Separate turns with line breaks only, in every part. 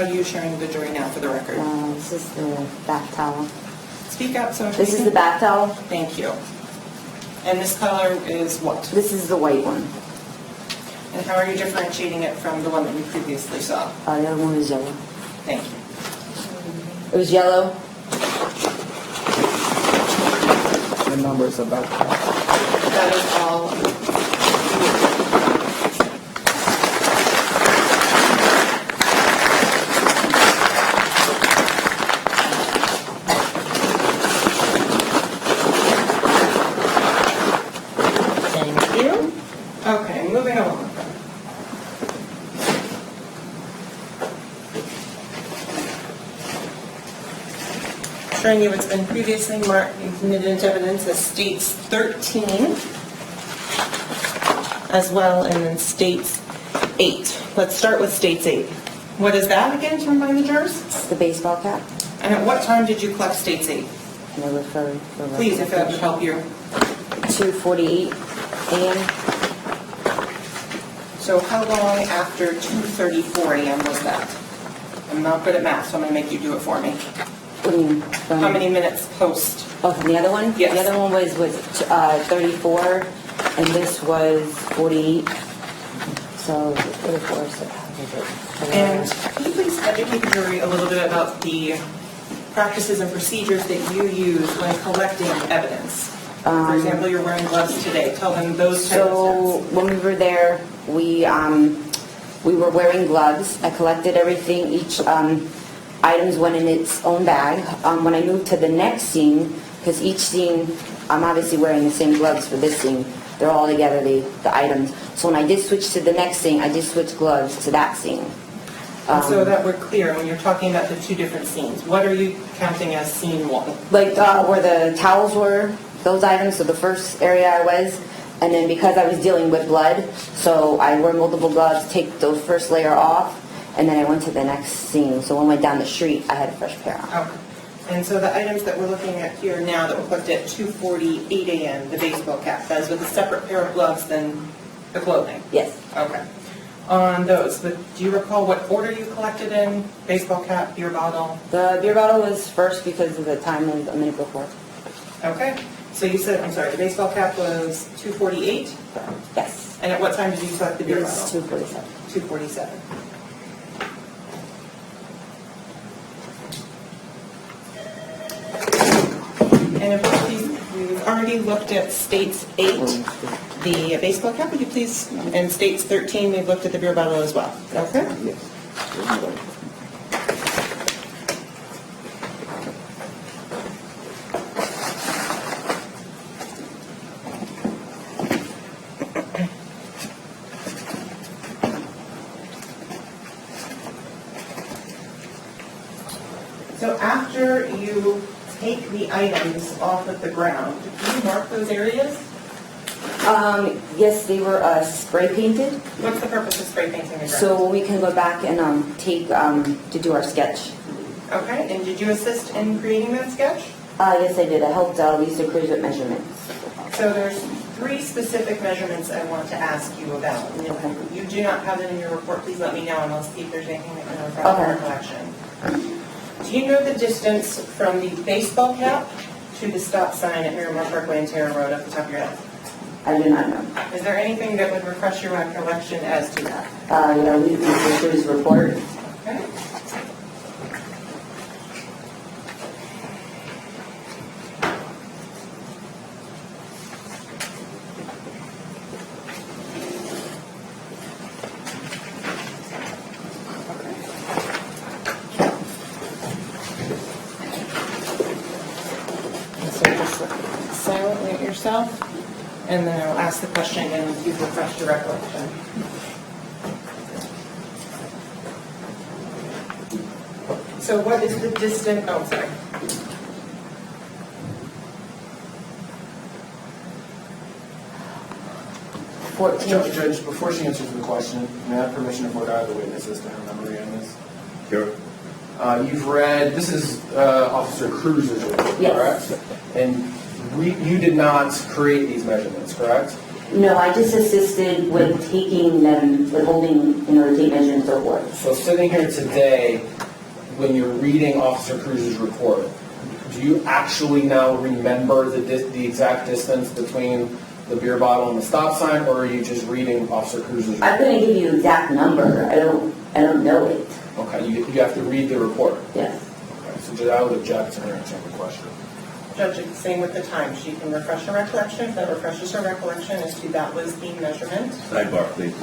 what are you sharing with the jury now for the record?
This is the bath towel.
Speak up so
This is the bath towel.
Thank you. And this color is what?
This is the white one.
And how are you differentiating it from the one that you previously saw?
The other one was yellow.
Thank you.
It was yellow.
The numbers about
That is all. Thank you. Okay, moving along. Showing you what's been previously marked and submitted into evidence as states 13, as well, and then states 8. Let's start with states 8. What is that again, to remind the jurors?
It's the baseball cap.
And at what time did you collect states 8?
And they refer for
Please, if that would help you.
2:48 a.m.
So how long after 2:34 a.m. was that? I'm not good at math, so I'm going to make you do it for me.
What do you mean?
How many minutes post?
Oh, from the other one?
Yes.
The other one was 34, and this was 48. So 34. So
And can you please educate the jury a little bit about the practices and procedures that you use when collecting evidence? For example, you're wearing gloves today. Tell them those types of
So
steps.
when we were there, we were wearing gloves. I collected everything. Each items went in its own bag. When I moved to the next scene, because each scene, I'm obviously wearing the same gloves for this scene. They're all together, the items. So when I did switch to the next scene, I did switch gloves to that scene.
And so that we're clear, when you're talking about the two different scenes, what are you counting as scene 1?
Like where the towels were, those items, so the first area I was, and then because I was dealing with blood, so I wore multiple gloves, take those first layer off, and then I went to the next scene. So when I went down the street, I had a fresh pair on.
Okay. And so the items that we're looking at here now that were collected at 2:48 a.m., the baseball cap, that is with a separate pair of gloves than the clothing?
Yes.
Okay. On those, but do you recall what order you collected in? Baseball cap, beer bottle?
The beer bottle was first because of the time was a minute before.
Okay. So you said, I'm sorry, the baseball cap was 2:48?
Yes.
And at what time did you collect the beer
It
bottle?
was 2:47.
2:47. And if we've already looked at states 8, the baseball cap, would you please, and states 13, we've looked at the beer bottle as well. Okay?
yes.
So after you take the items off of the ground, do you mark those areas?
Yes, they were spray painted,
What's the purpose of spray painting the ground?
so we can go back and take to do our sketch.
Okay, and did you assist in creating that sketch?
Yes, I did. I helped Lisa Cruz with measurements.
So there's 3 specific measurements I want to ask you about. And if you do not have it in your report, please let me know and I'll see if there's anything that can reflect your recollection. Do you know the distance from the baseball cap to the stop sign at Miramar Parkway and Terra Road off the top of your head?
I do not know.
Is there anything that would refresh your recollection as to that?
We Lisa Cruz report.
Okay. So just look silently at yourself, and then I'll ask the question again if you've refreshed your recollection. So what is the distance, oh, sorry.
Judge, before she answers the question, may I have permission to order the witnesses to her memory on this?
Sure.
You've read, this is Officer Cruz's report,
Yes.
correct? And you did not create these measurements, correct?
No, I just assisted with taking them, with holding, the tape measure and so forth.
So sitting here today, when you're reading Officer Cruz's report, do you actually now remember the exact distance between the beer bottle and the stop sign, or are you just reading Officer Cruz's report?
I'm going to give you exact number. I don't know it.
Okay, you have to read the report.
Yes.
Okay, so just I would object to her answering the question.
Judge, it's the same with the time. She can refresh her recollection. If that refreshes her recollection as to that was the measurement.
Sidebar, please.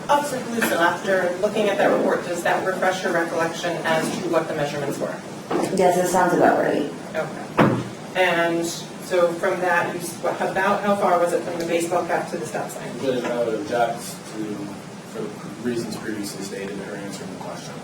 Officer Peluso, after looking at that report, does that refresh your recollection as to what the measurements were?
Yes, that sounds about right.
Okay. And so from that, about how far was it from the baseball cap to the stop sign?
Judge, I would object to, for reasons previously stated, her answering the question.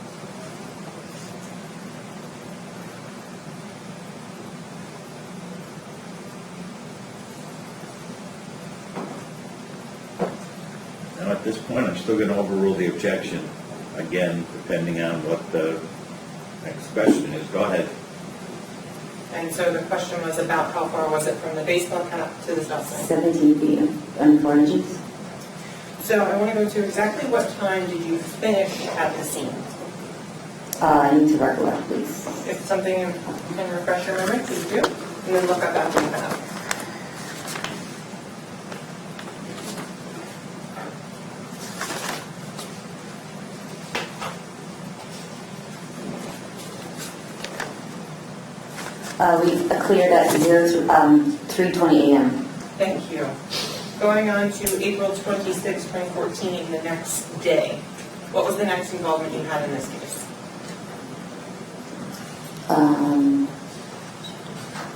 Now, at this point, I'm still going to overrule the objection, again, depending on what the next question is. Go ahead.
And so the question was about how far was it from the baseball cap to the stop sign?
17 feet and 4 inches.
So I want to go to exactly what time did you finish at the scene?
I need to recollect, please.
If something can refresh your memory, please do. And then look up after you have.
We cleared at 3:20 a.m.
Thank you. Going on to April 26, 2014, the next day. What was the next involvement you had in this case?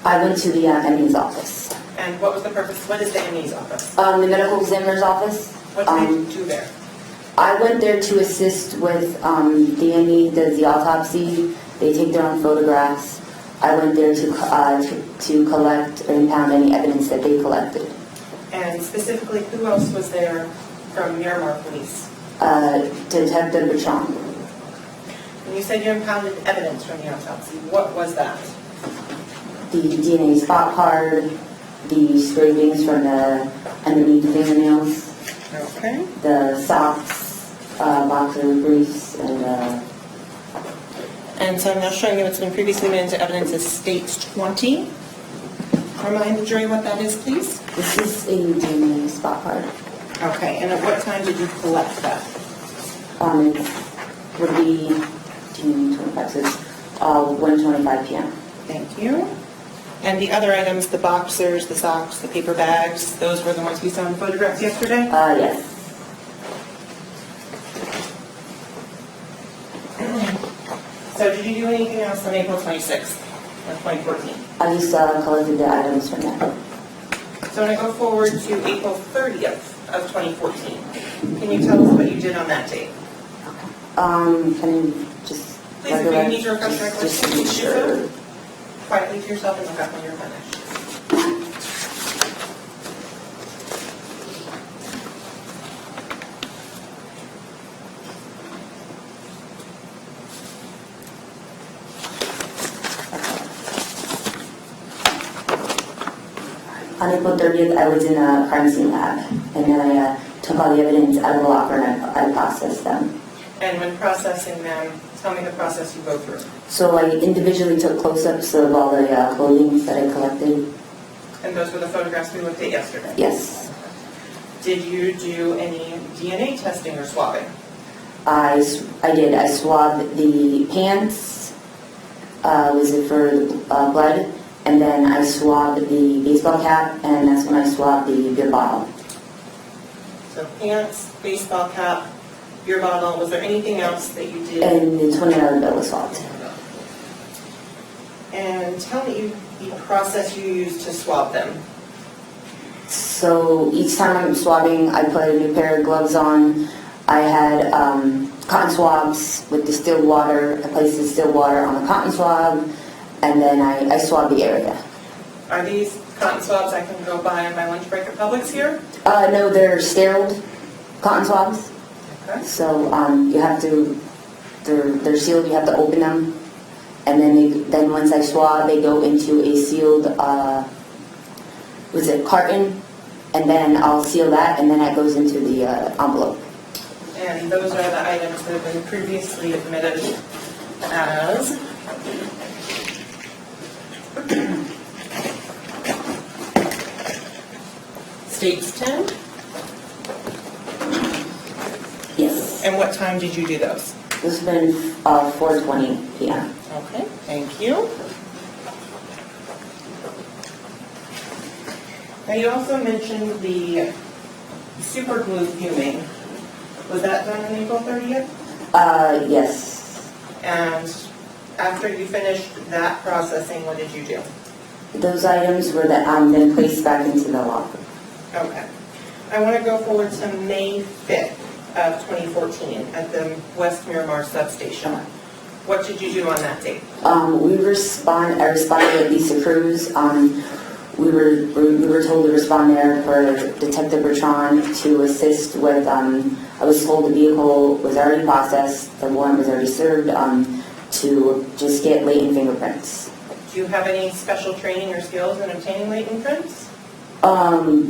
I went to the ME's office.
And what was the purpose? What is the ME's office?
The medical examiner's office.
What did they do there?
I went there to assist with the ME does the autopsy. They take their own photographs. I went there to collect or impound any evidence that they collected.
And specifically, who else was there from Miramar Police?
Detective Bertrand.
And you said you impounded evidence from the autopsy. What was that?
The DNA spot card, the scrapings from the underneath the fingernails,
Okay.
the socks, boxer briefs, and
And so I'm now showing you what's been previously made into evidence as States 20. Remind the jury what that is, please.
this is a DNA spot card.
Okay, and at what time did you collect that?
It would be 2:25, so it's 1:25 p.m.
Thank you. And the other items, the boxers, the socks, the paper bags, those were the ones we saw in photographs yesterday?
Yes.
So did you do anything else on April 26th of 2014?
I just collected the items from that.
So when I go forward to April 30th of 2014, can you tell us what you did on that date?
Can you just...
Please, if you need to refresh your
just
recollection,
make
please do
sure.
so. Quietly to yourself and look up when you're finished.
On April 30th, I was in a crime scene lab, and then I took all the evidence out of the locker and I processed them.
And when processing them, tell me the process you go through.
So I individually took close-ups of all the clothing that I collected.
And those were the photographs we looked at yesterday.
Yes.
Did you do any DNA testing or swabbing?
I did. I swabbed the pants, was it for blood, and then I swabbed the baseball cap, and that's when I swabbed the beer bottle.
So pants, baseball cap, beer bottle. Was there anything else that you did?
And the $20 bill was swabbed.
And tell me the process you used to swab them.
So each time I'm swabbing, I put a new pair of gloves on. I had cotton swabs with distilled water. I placed distilled water on the cotton swab, and then I swabbed the area.
Are these cotton swabs I can go buy on my lunch break at Publix here?
No, they're sterile cotton swabs.
Okay.
So you have to, they're sealed, you have to open them, and then once I swab, they go into a sealed, carton, and then I'll seal that, and then that goes into the envelope.
And those are the items that have been previously admitted as States 10.
Yes.
And what time did you do those?
This has been 4:20 p.m.
Okay, thank you. Now you also mentioned the super glue fuming. Was that done on April 30th?
Yes.
And after you finished that processing, what did you do?
Those items were then placed back into the locker.
Okay. I want to go forward to May 5th of 2014 at the West Miramar substation. What did you do on that date?
I responded with Lisa Cruz. We were told to respond there for Detective Bertrand to assist with, I was told the vehicle was already processed, the warrant was already served, to just get latent fingerprints.
Do you have any special training or skills in obtaining latent prints?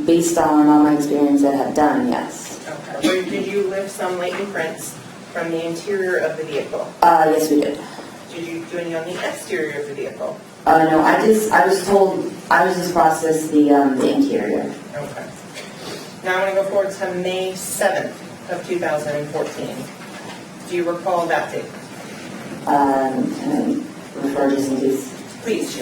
Based on all my experience that I have done, yes.
Okay. Or did you lift some latent prints from the interior of the vehicle?
Yes, we did.
Did you do any on the exterior of the vehicle?
No, I was told, I was just processed the interior.
Okay. Now I'm going to go forward to May 7th of 2014. Do you recall that date?
Can I refer just in case?
Please.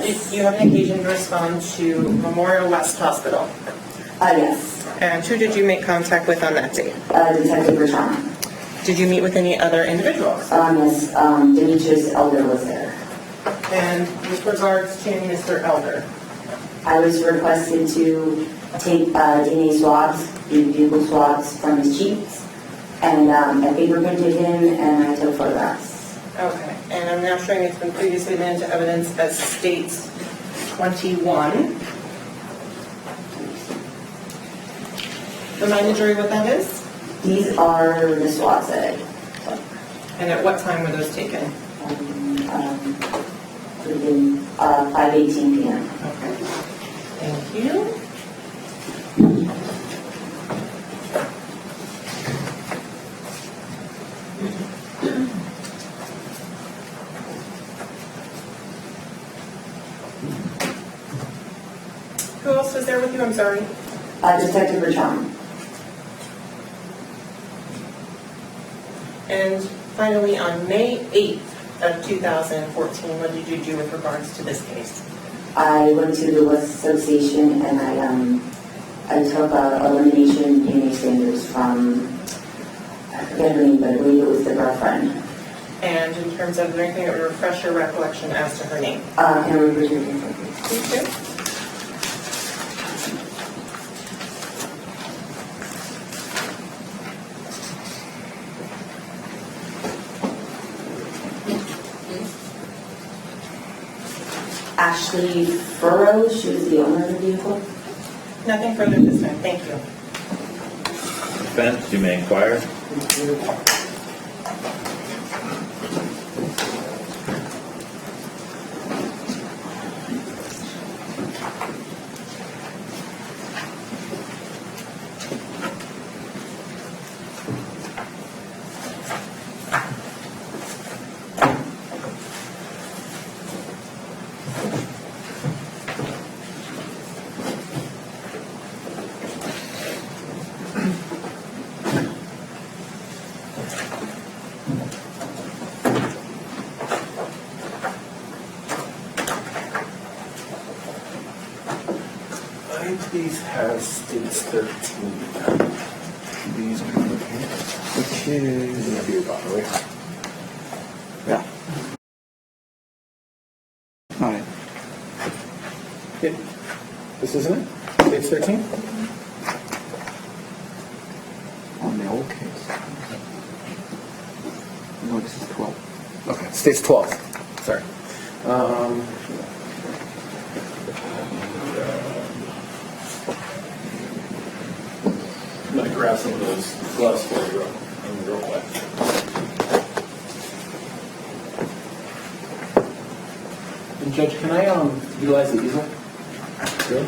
Did you have an occasion to respond to Memorial West Hospital?
Yes.
And who did you make contact with on that date?
Detective Bertrand.
Did you meet with any other individuals?
Yes, Demetrius Elder was there.
And with regards to Mr. Elder?
I was requested to take DNA swabs, vehicle swabs from his cheeks, and I fingerprinted him and I took photographs.
Okay, and I'm now showing it's been previously admitted into evidence as States 21. Remind the jury what that is?
These are the swabs that I took.
And at what time were those taken?
Within 5:18 p.m.
Okay, thank you. Who else was there with you? I'm sorry.
Detective Bertrand.
And finally, on May 8th of 2014, what did you do with regards to this case?
I went to the West Association and I took elimination DNA standards from, I forget her name, but I believe it was the girlfriend.
And in terms of anything that would refresh your recollection as to her name?
Can we repeat it?
Please do.
Ashley Furrows, she was the owner of the vehicle.
Nothing further this time. Thank you.
Defense, you may inquire.
These have States 13.
These are okay. Okay.
Beer bottle, right?
Yeah. All right.
Yeah. This isn't it? States 13?
On the old case. No, this is 12.
Okay, States 12. Sorry. some of those gloves for you real quick. And Judge, can I utilize the easel? Good.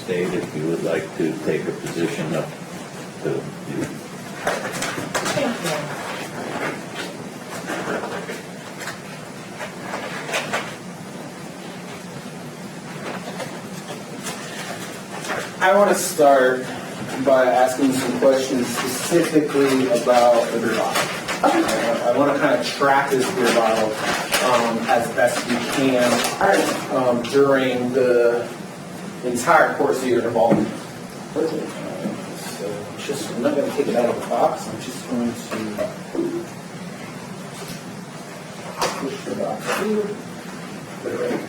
State if you would like to take a position up to you.
Thank you.
I want to start by asking some questions specifically about the beer bottle. I want to kind of track this beer bottle as best we can during the entire course of your involvement. So I'm not going to take it out of the box. I'm just going to push the box here. Put it right here.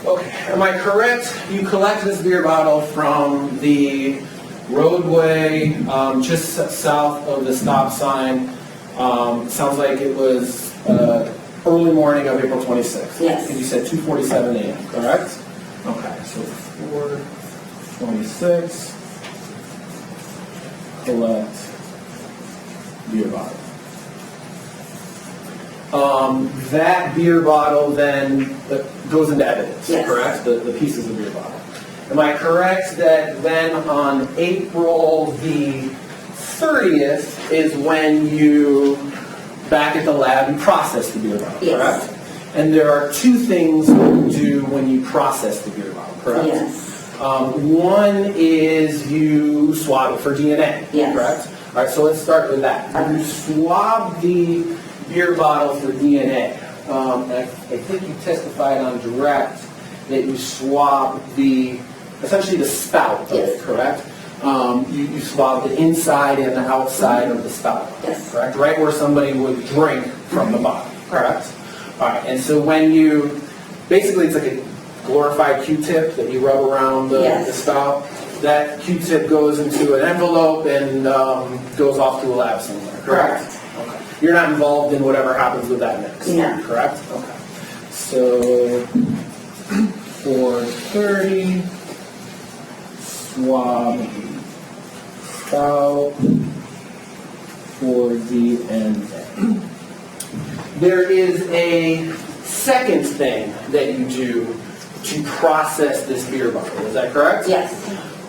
Okay, am I correct? You collect this beer bottle from the roadway just south of the stop sign. Sounds like it was early morning of April 26th.
Yes.
And you said 2:47 a.m., correct? Okay, so 4:26, collect beer bottle. That beer bottle then goes into evidence,
Yes.
correct? The pieces of beer bottle. Am I correct that then on April the 30th is when you, back at the lab, you process the beer bottle,
Yes.
correct? And there are two things you do when you process the beer bottle, correct?
Yes.
One is you swab it for DNA,
Yes.
correct? All right, so let's start with that. You swab the beer bottle for DNA. And I think you testified on direct that you swab essentially the spout of it,
Yes.
correct? You swab the inside and the outside of the spout,
Yes.
correct? Right where somebody would drink from the bottle, correct? All right, and so when basically it's like a glorified Q-tip that you rub around the
Yes.
spout. That Q-tip goes into an envelope and goes off to a lab somewhere, correct? Okay. You're not involved in whatever happens with that next,
No.
correct? Okay. So 4:30, swab spout for DNA. There is a second thing that you do to process this beer bottle. Is that correct?
Yes.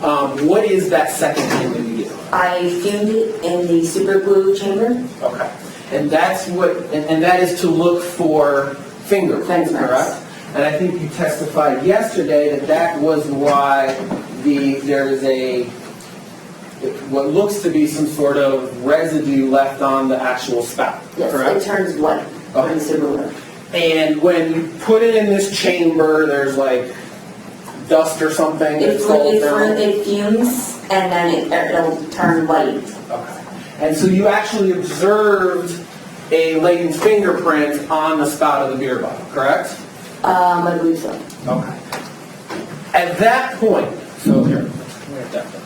What is that second thing that you do?
I fumed it in the super glue chamber.
Okay. And that's and that is to look for fingerprints,
Fingerprints.
correct? And I think you testified yesterday that was why there is what looks to be some sort of residue left on the actual spout,
Yes,
correct?
it turns white
Okay.
on super glue.
And when you put it in this chamber, there's like dust or something that falls down.
It fumes and then it'll turn white.
Okay. And so you actually observed a latent fingerprint on the spout of the beer bottle, correct?
I believe so.
Okay. At that point, so here, write that down.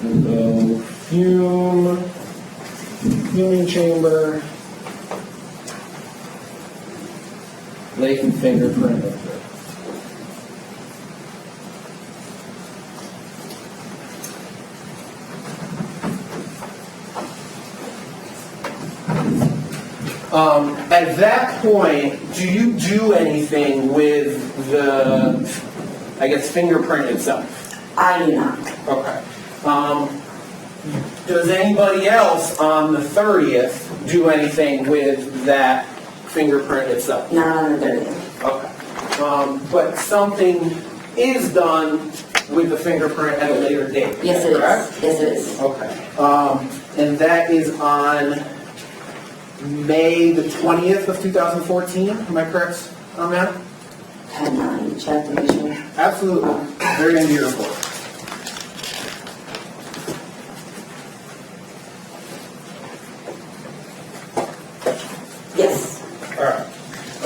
We'll go fuming chamber, latent fingerprint of the at that point, do you do anything with the, fingerprint itself?
I do not.
Okay. Does anybody else on the 30th do anything with that fingerprint itself?
Not on the 30th.
Okay. But something is done with the fingerprint at a later date?
Yes, it
correct?
is. Yes, it is.
Okay. And that is on May the 20th of 2014, am I correct on that?
Can I check to be sure?
Absolutely. Very end of your report.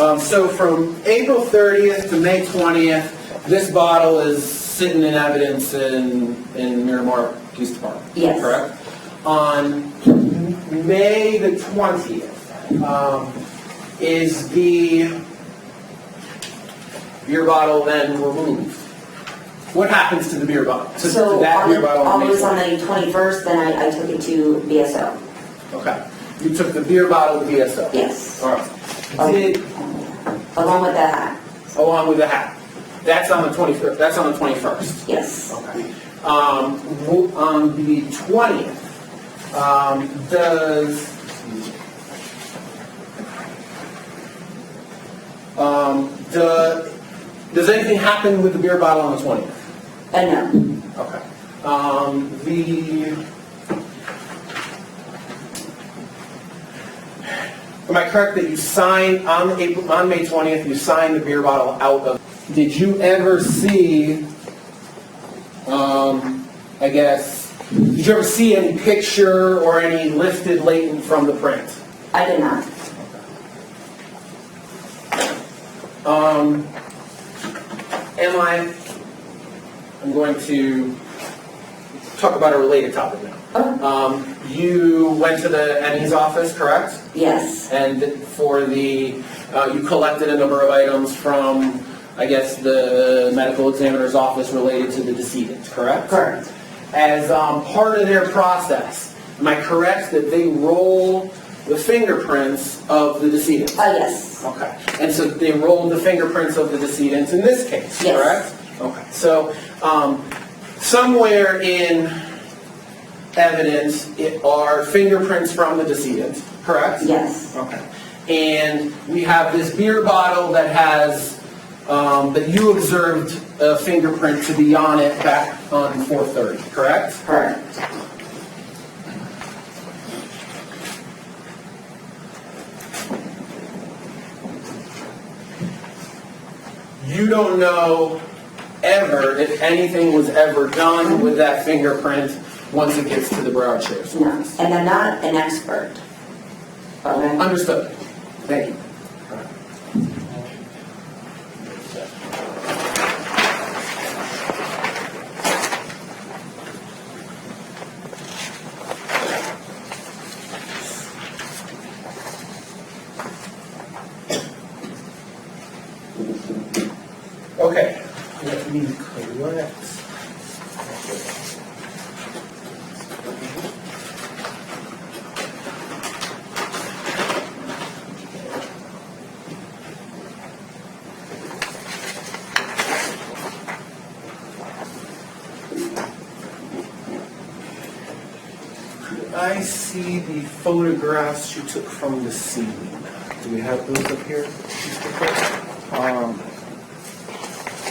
So from April 30th to May 20th, this bottle is sitting in evidence in Miramar Police Department.
Yes.
Correct? On May the 20th, is the beer bottle then removed? What happens to the beer bottle? To
So
that beer bottle on May
always on
20th?
the 21st, then I took it to BSO.
Okay. You took the beer bottle to BSO?
Yes.
All right.
Along with the hat.
Along with the hat. That's on the 21st. That's on the 21st.
Yes.
Okay. On the 20th, does anything happen with the beer bottle on the 20th?
No.
Okay. Am I correct that you signed on May 20th? You signed the beer bottle out of. Did you ever see? Did you ever see any picture or any lifted latent from the print?
I did not.
I'm going to talk about a related topic now. You went to the NE's office, correct?
Yes.
And for you collected a number of items from, I guess, the medical examiner's office related to the decedent, correct?
Correct.
As part of their process, am I correct that they roll the fingerprints of the decedent?
Yes.
Okay. And so they rolled the fingerprints of the decedent in this case,
Yes.
correct? Okay. So somewhere in evidence are fingerprints from the decedent, correct?
Yes.
Okay. And we have this beer bottle that has, that you observed a fingerprint to be on it back on 4/30, correct?
Correct.
You don't know ever if anything was ever done with that fingerprint once it gets to the Broward Sheriff's
No.
Office.
And I'm not an expert. Okay.
Understood. Thank you. Okay, let me correct. I see the photographs you took from the scene. Do we have those up here?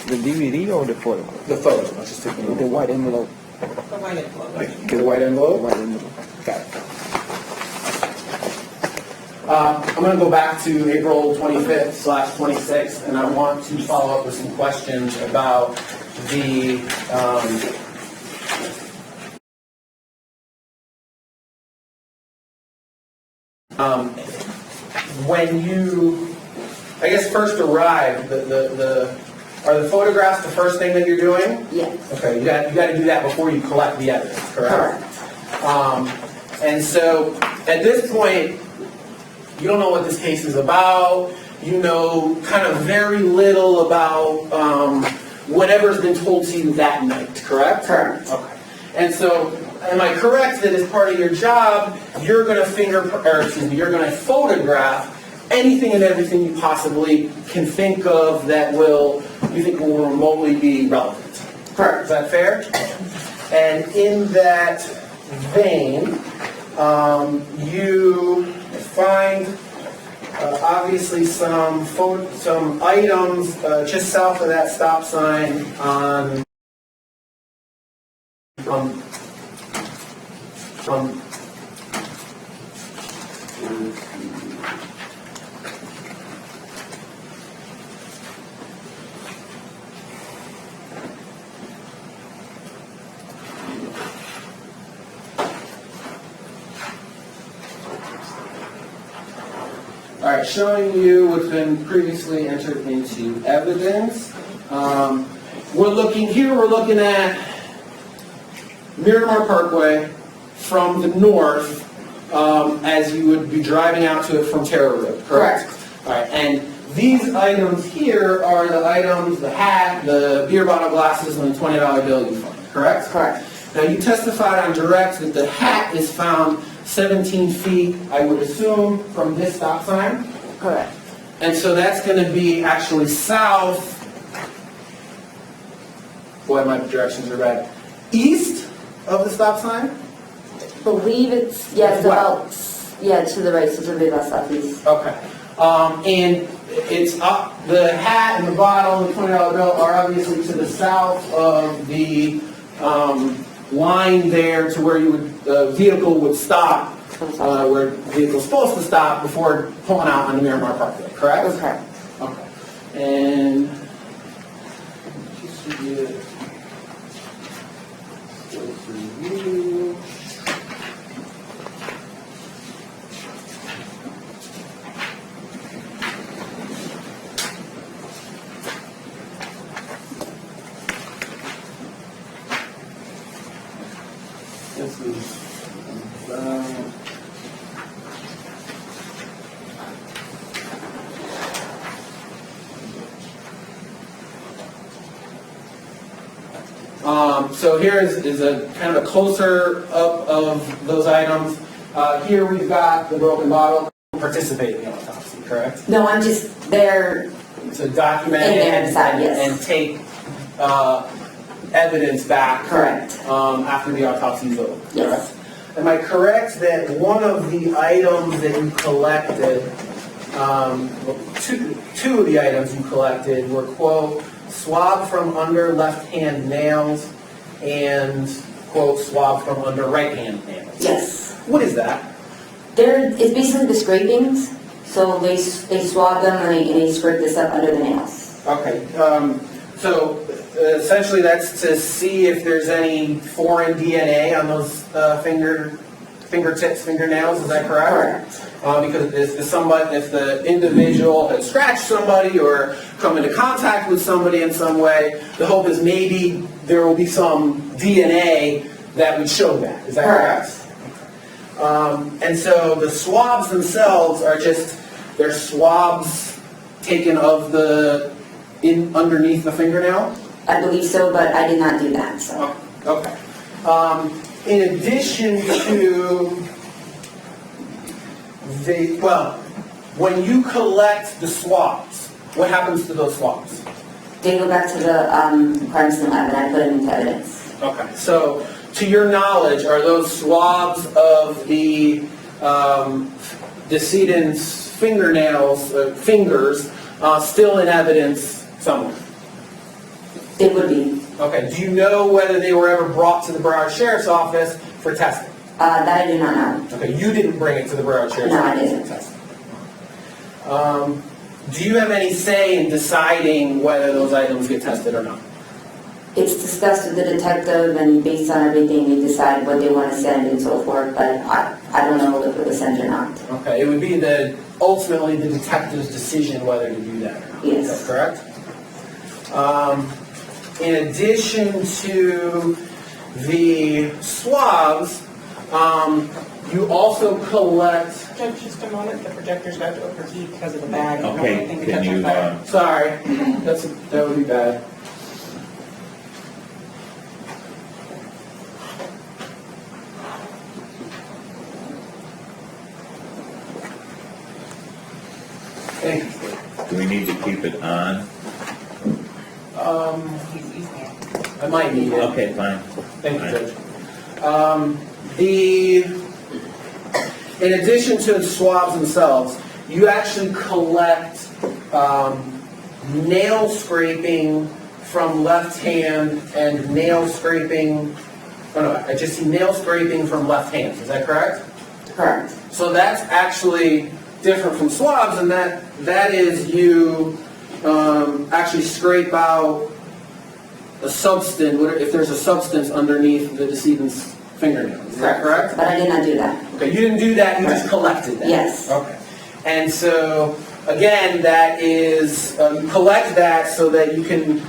The DVD or the photo?
The photo. Let's just take a
The
look.
white envelope.
The white envelope.
The white envelope?
The white envelope.
Got it. I'm going to go back to April 25th/26th, and I want to follow up with some questions about the when you, I guess, first arrived. Are the photographs the first thing that you're doing?
Yes.
Okay, you got to do that before you collect the evidence, correct?
Correct.
And so, at this point, you don't know what this case is about. You know kind of very little about whatever's been told to you that night, correct?
Correct.
Okay. And so, am I correct that as part of your job, you're going to you're going to photograph anything and everything you possibly can think of that you think will remotely be relevant?
Correct.
Is that fair? And in that vein, you find obviously some items just south of that stop sign on showing you what's been previously entered into evidence. We're looking at Miramar Parkway from the north as you would be driving out to it from Terra Road, correct? All right, and these items here are the items, the hat, the beer bottle glasses, and the $20 bill you found, correct?
Correct.
Now, you testified on direct that the hat is found 17 feet, I would assume, from this stop sign.
Correct.
And so that's going to be actually south, boy, my directions are bad, east of the stop sign?
Believe it's, yes,
What?
about, yeah, to the right, so it's a bit about southeast.
Okay. And it's up, the hat and the bottle and the $20 bill are obviously to the south of the line there to where you would, the vehicle would stop, where the vehicle's supposed to stop before pulling out on the Miramar Parkway, correct?
Correct.
Okay. And just to get review. This is so here is a kind of a closer up of those items. Here we've got the broken bottle. Participate in the autopsy, correct?
No, I'm just there.
To document
In
it
there inside, yes.
and take evidence back.
Correct.
After the autopsy is over.
Yes.
Correct? Am I correct that one of the items that you collected, two of the items you collected were, quote, swab from under left-hand nails and, quote, swab from under right-hand nails?
Yes.
What is that?
It's basically the scrapings. So they swab them and they scrape this up under the nails.
Okay. So essentially that's to see if there's any foreign DNA on those fingertips, fingernails. Is that correct?
Correct.
Because if the individual had scratched somebody or come into contact with somebody in some way, the hope is maybe there will be some DNA that would show that. Is that correct? And so the swabs themselves are they're swabs taken of underneath the fingernail?
I believe so, but I did not do that. So.
Okay. In addition to when you collect the swabs, what happens to those swabs?
They go back to the crime scene lab and I put them into evidence.
Okay. So, to your knowledge, are those swabs of the decedent's fingernails, fingers, still in evidence somewhere?
It would be.
Okay. Do you know whether they were ever brought to the Broward Sheriff's Office for testing?
That I do not know.
Okay. You didn't bring it to the Broward Sheriff's
No, I
Office
didn't.
for testing. Do you have any say in deciding whether those items get tested or not?
It's discussed with the detective, and based on everything, they decide what they want to send and so forth, but I don't know if it was sent or not.
Okay, it would be ultimately the detective's decision whether to do that or not.
Yes.
Is that correct? In addition to the swabs, you also collect...
Judge, just a moment, the projector's about to overheat because of the bag.
Okay, can you,
Sorry, that would be bad. Thank you.
do we need to keep it on?
I might need it.
Okay, fine.
Thank you, Judge. In addition to the swabs themselves, you actually collect nail scraping from left hand and nail scraping, I just see nail scraping from left hand. Is that correct?
Correct.
So that's actually different from swabs, and that is you actually scrape out a substance, if there's a substance underneath the decedent's fingernail. Is that correct?
But I did not do that.
Okay, you didn't do that, you just collected that?
Yes.
Okay. And so, again, that is, you collect that so that you can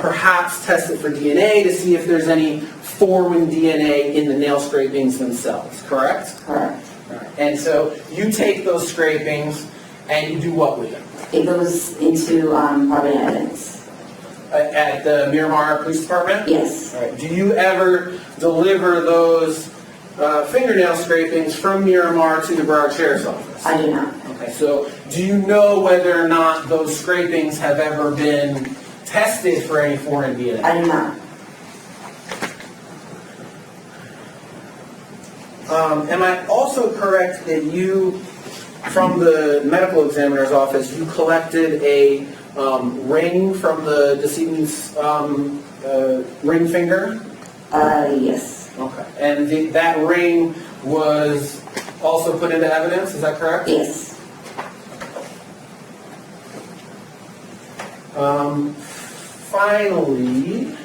perhaps test it for DNA to see if there's any foreign DNA in the nail scrapings themselves, correct?
Correct.
And so you take those scrapings and you do what with them?
It goes into carbon evidence.
At the Miramar Police Department?
Yes.
All right. Do you ever deliver those fingernail scrapings from Miramar to the Broward Sheriff's Office?
I do not.
Okay, so do you know whether or not those scrapings have ever been tested for any foreign DNA?
I do not.
Am I also correct that you, from the medical examiner's office, you collected a ring from the decedent's ring finger?
Yes.
Okay. And that ring was also put into evidence, is that correct?
Yes.
Finally,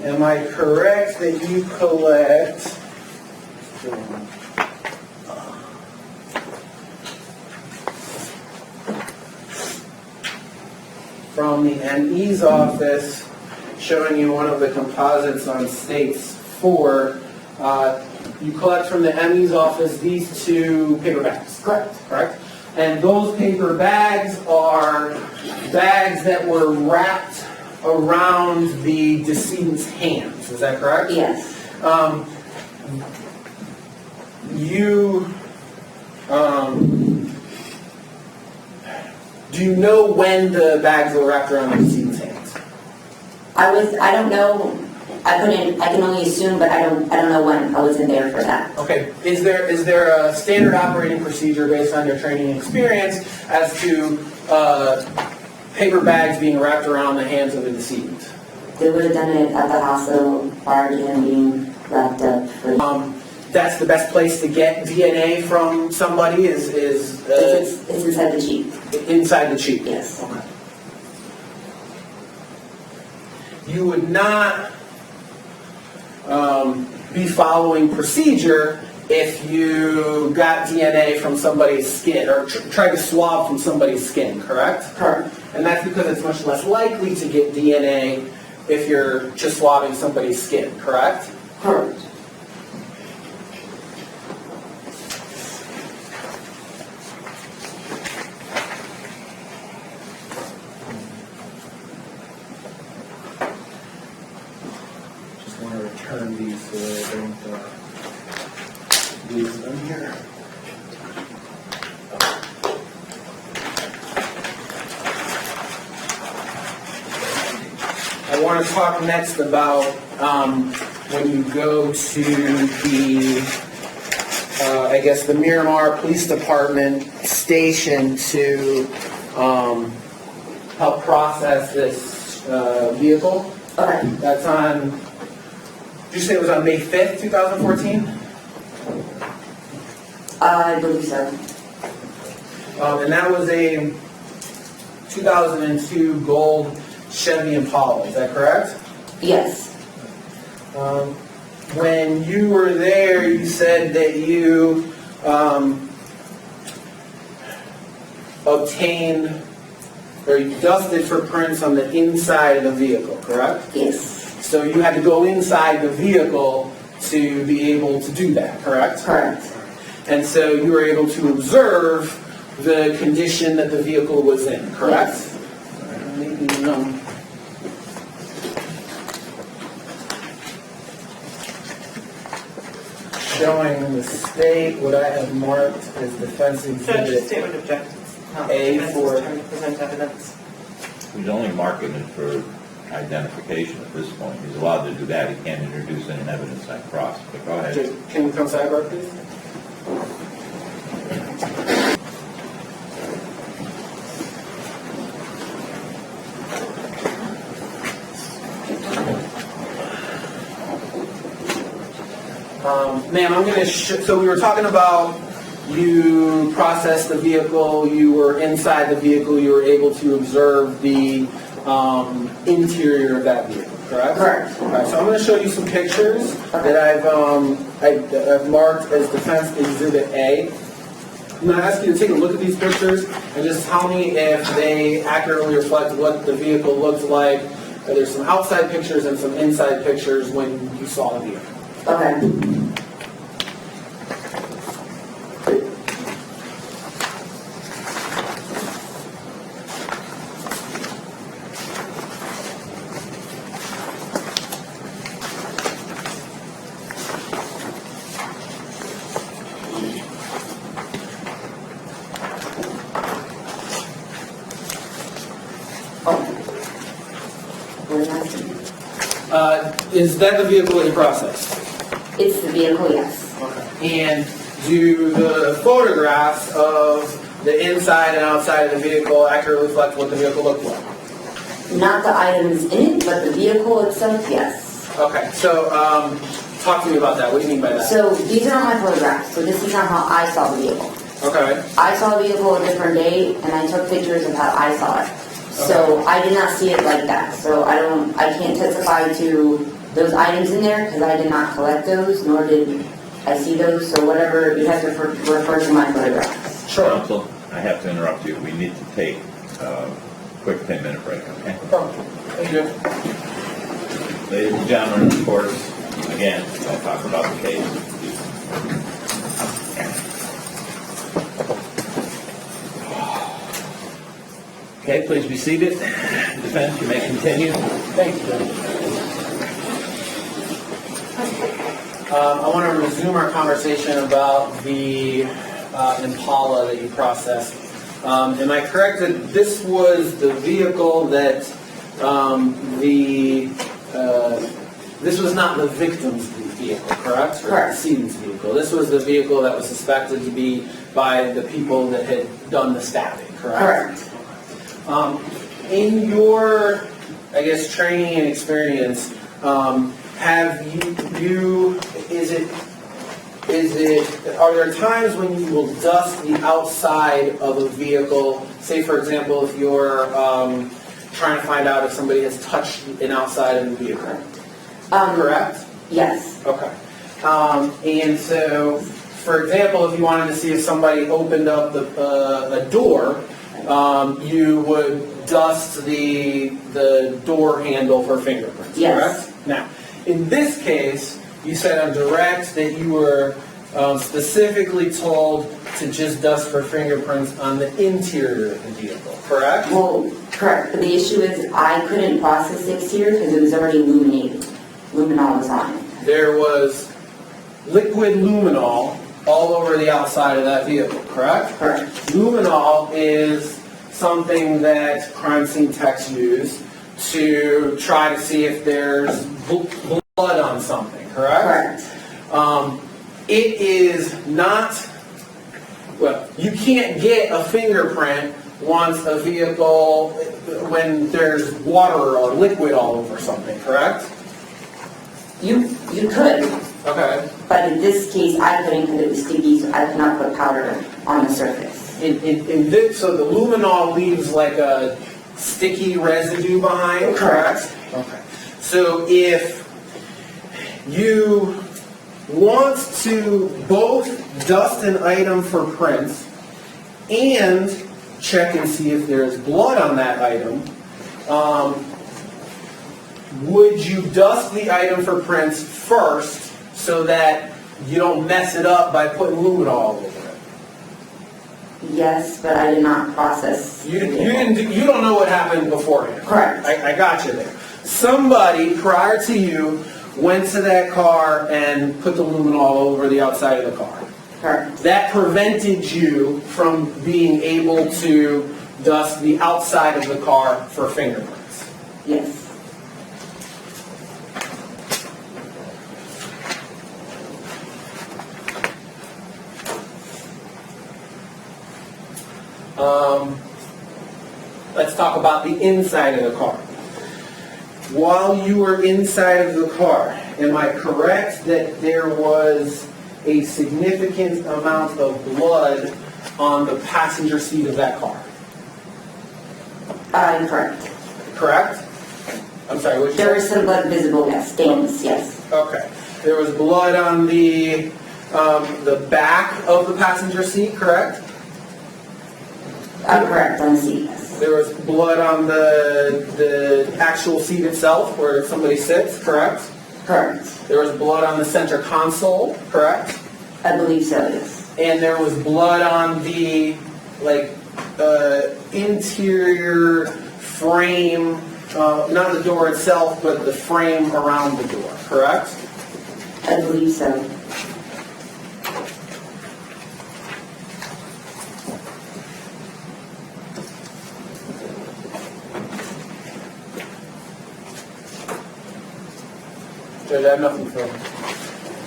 am I correct that you collect from the ME's office showing you one of the composites on states 4, you collect from the ME's office these 2 paper bags? Correct. And those paper bags are bags that were wrapped around the decedent's hands. Is that correct?
Yes.
Do you know when the bags were wrapped around the decedent's hands?
I don't know. I can only assume, but I don't know when. I wasn't there for that.
Okay. Is there a standard operating procedure based on your training and experience as to paper bags being wrapped around the hands of the decedent?
They would have done it at the hospital prior to him being wrapped up.
That's the best place to get DNA from somebody is
It's inside the Jeep.
inside the cheek.
Yes.
Okay. You would not be following procedure if you got DNA from somebody's skin or tried to swab from somebody's skin, correct?
Correct.
And that's because it's much less likely to get DNA if you're just swabbing somebody's skin, correct?
Correct.
Just want to return these so I don't lose them here. I want to talk next about when you go to the, I guess, the Miramar Police Department station to help process this vehicle.
Okay.
That's on, did you say it was on May 5th, 2014?
I believe so.
And that was a 2002 gold Chevy Impala, is that correct?
Yes.
When you were there, you said that you obtained or you dusted for prints on the inside of the vehicle, correct?
Yes.
So you had to go inside the vehicle to be able to do that, correct?
Correct.
And so you were able to observe the condition that the vehicle was in, correct?
Yes.
Maybe, showing the state what I have marked as defense
Judge,
exhibit
statement objects.
A for-
Time to present evidence.
He's only marking it for identification at this point. He's allowed to do that. He can't introduce any evidence on cross. But go ahead.
Can you come sidebar, please? Ma'am, I'm going to, so we were talking about you processed the vehicle, you were inside the vehicle, you were able to observe the interior of that vehicle, correct? correct?
Correct.
All right, so I'm going to show you some pictures that I've marked as Defense Exhibit A. I'm going to ask you to take a look at these pictures and just tell me if they accurately reflect what the vehicle looks like. There's some outside pictures and some inside pictures when you saw the vehicle.
Okay.
Is that the vehicle that you processed?
It's the vehicle, yes.
Okay. And do the photographs of the inside and outside of the vehicle accurately reflect what the vehicle looked like?
Not the items in it, but the vehicle itself, yes.
Okay, so talk to me about that. What do you mean by that?
So these are my photographs. So this is not how I saw the vehicle.
Okay.
I saw the vehicle a different day, and I took pictures of how I saw it. So I did not see it like that. So I can't testify to those items in there because I did not collect those, nor did I see those. So whatever, you have to refer to my photographs.
Sure.
Counsel, I have to interrupt you. We need to take a quick 10-minute break, okay?
No problem. Thank you.
Ladies and gentlemen, of course, again, I'll talk about the case. Okay, please be seated. Defense, you may continue.
Thank you. I want to resume our conversation about the Impala that you processed. Am I correct that this was the vehicle that this was not the victim's vehicle, correct? Or
Correct.
the decedent's vehicle. This was the vehicle that was suspected to be by the people that had done the stabbing, correct?
Correct.
In your, I guess, training and experience, have are there times when you will dust the outside of a vehicle? Say, for example, if you're trying to find out if somebody has touched an outside of the vehicle. Correct?
Yes.
Okay. And so, for example, if you wanted to see if somebody opened up a door, you would dust the door handle for fingerprints,
Yes.
correct? Now, in this case, you said on direct that you were specifically told to just dust for fingerprints on the interior of the vehicle, correct?
Well, correct. But the issue is I couldn't process the exterior because it was already illuminated. Luminol was on it.
There was liquid luminol all over the outside of that vehicle, correct?
Correct.
Luminol is something that crime scene techs use to try to see if there's blood on something, correct?
Correct.
It is not, well, you can't get a fingerprint once a vehicle, when there's water or liquid all over something, correct?
You could,
Okay.
but in this case I couldn't because it was sticky, so I could not put powder on the surface.
In this, so the luminol leaves like a sticky residue behind, correct? Okay. So if you want to both dust an item for prints and check and see if there's blood on that item, would you dust the item for prints first so that you don't mess it up by putting luminol all over it?
Yes, but I did not process.
You don't know what happened beforehand.
Correct.
I got you there. Somebody prior to you went to that car and put the luminol all over the outside of the car.
Correct.
That prevented you from being able to dust the outside of the car for fingerprints.
Yes.
Let's talk about the inside of the car. While you were inside of the car, am I correct that there was a significant amount of blood on the passenger seat of that car?
Correct.
Correct? I'm sorry, what did you
There
say?
was some blood visible, yes, stains, yes.
Okay. There was blood on the back of the passenger seat, correct?
Correct, on the seat, yes.
There was blood on the actual seat itself where somebody sits, correct?
Correct.
There was blood on the center console, correct?
I believe so, yes.
And there was blood on the interior frame, not the door itself, but the frame around the door, correct?
I believe so.
Judge, I have nothing further.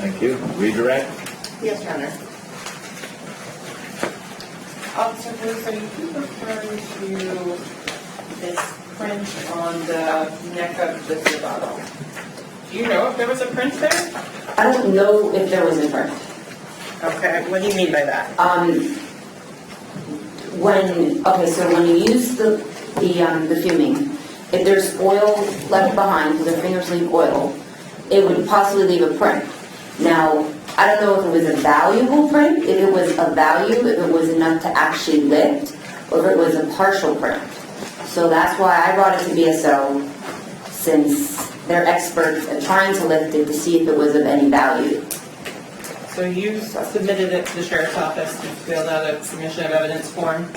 Thank you. Redirect?
Yes, Your Honor. Officer Peluso, you referring to this print on the neck of the beer bottle. Do you know if there was a print there?
I don't know if there was a print.
Okay, what do you mean by that?
So when you use the fuming, if there's oil left behind, because the fingers leave oil, it would possibly leave a print. Now, I don't know if it was a valuable print, if it was of value, if it was enough to actually lift, or if it was a partial print. So that's why I brought it to BSO, since they're experts at trying to lift it to see if it was of any value.
So you submitted it to the sheriff's office and filled out a submission of evidence form?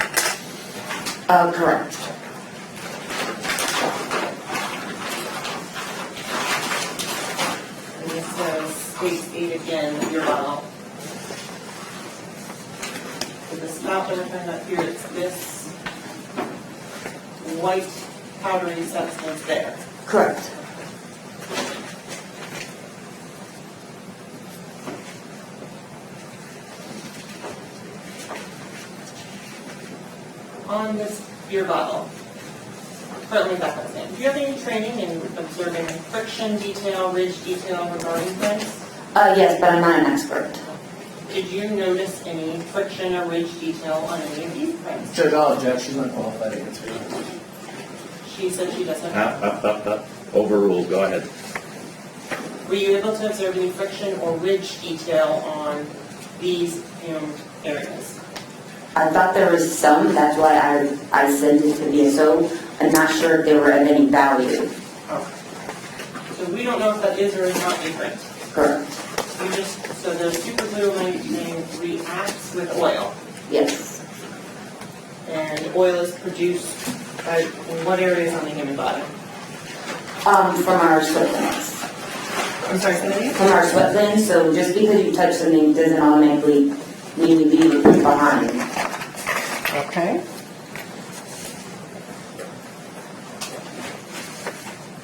Correct.
And this says, states 8 again, beer bottle. So the spout that we're talking about here, it's this white powdery substance there.
Correct.
On this beer bottle, currently back on stand, do you have any training in observing friction detail, ridge detail regarding prints?
Yes, but I'm not an expert.
Did you notice any friction or ridge detail on any of these prints?
Judge, I'll object. She's not qualified to answer that.
She said she doesn't.
Up. Overruled. Go ahead.
Were you able to observe any friction or ridge detail on these fume areas?
I thought there was some, that's why I sent it to BSO. I'm not sure if they were of any value.
Okay. So we don't know if that is or is not a print.
Correct.
So the super glue reacts with oil,
Yes.
and oil is produced by what areas on the human body?
From our sweat glands.
I'm sorry, say that again?
From our sweat glands, so just because you touch something doesn't automatically mean you leave it behind.
Okay.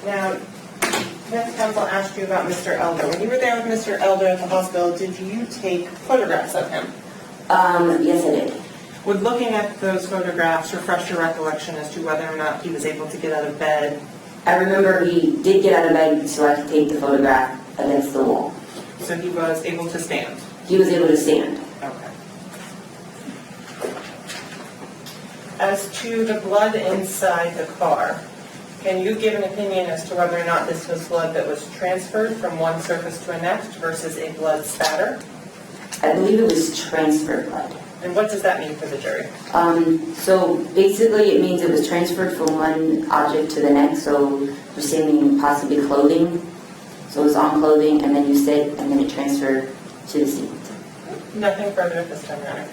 Now, defense counsel asked you about Mr. Elder. When you were there with Mr. Elder at the hospital, did you take photographs of him?
Yes, I did.
Would looking at those photographs refresh your recollection as to whether or not he was able to get out of bed?
I remember he did get out of bed so I could take the photograph against the wall.
So he was able to stand?
He was able to stand.
Okay. As to the blood inside the car, can you give an opinion as to whether or not this was blood that was transferred from one surface to a next versus a blood spatter?
I believe it was transfer blood.
And what does that mean for the jury?
So basically it means it was transferred from one object to the next, so we're saying possibly clothing. So it was on clothing and then you sit and then it transferred to the seat.
Nothing further at this time, Your Honor.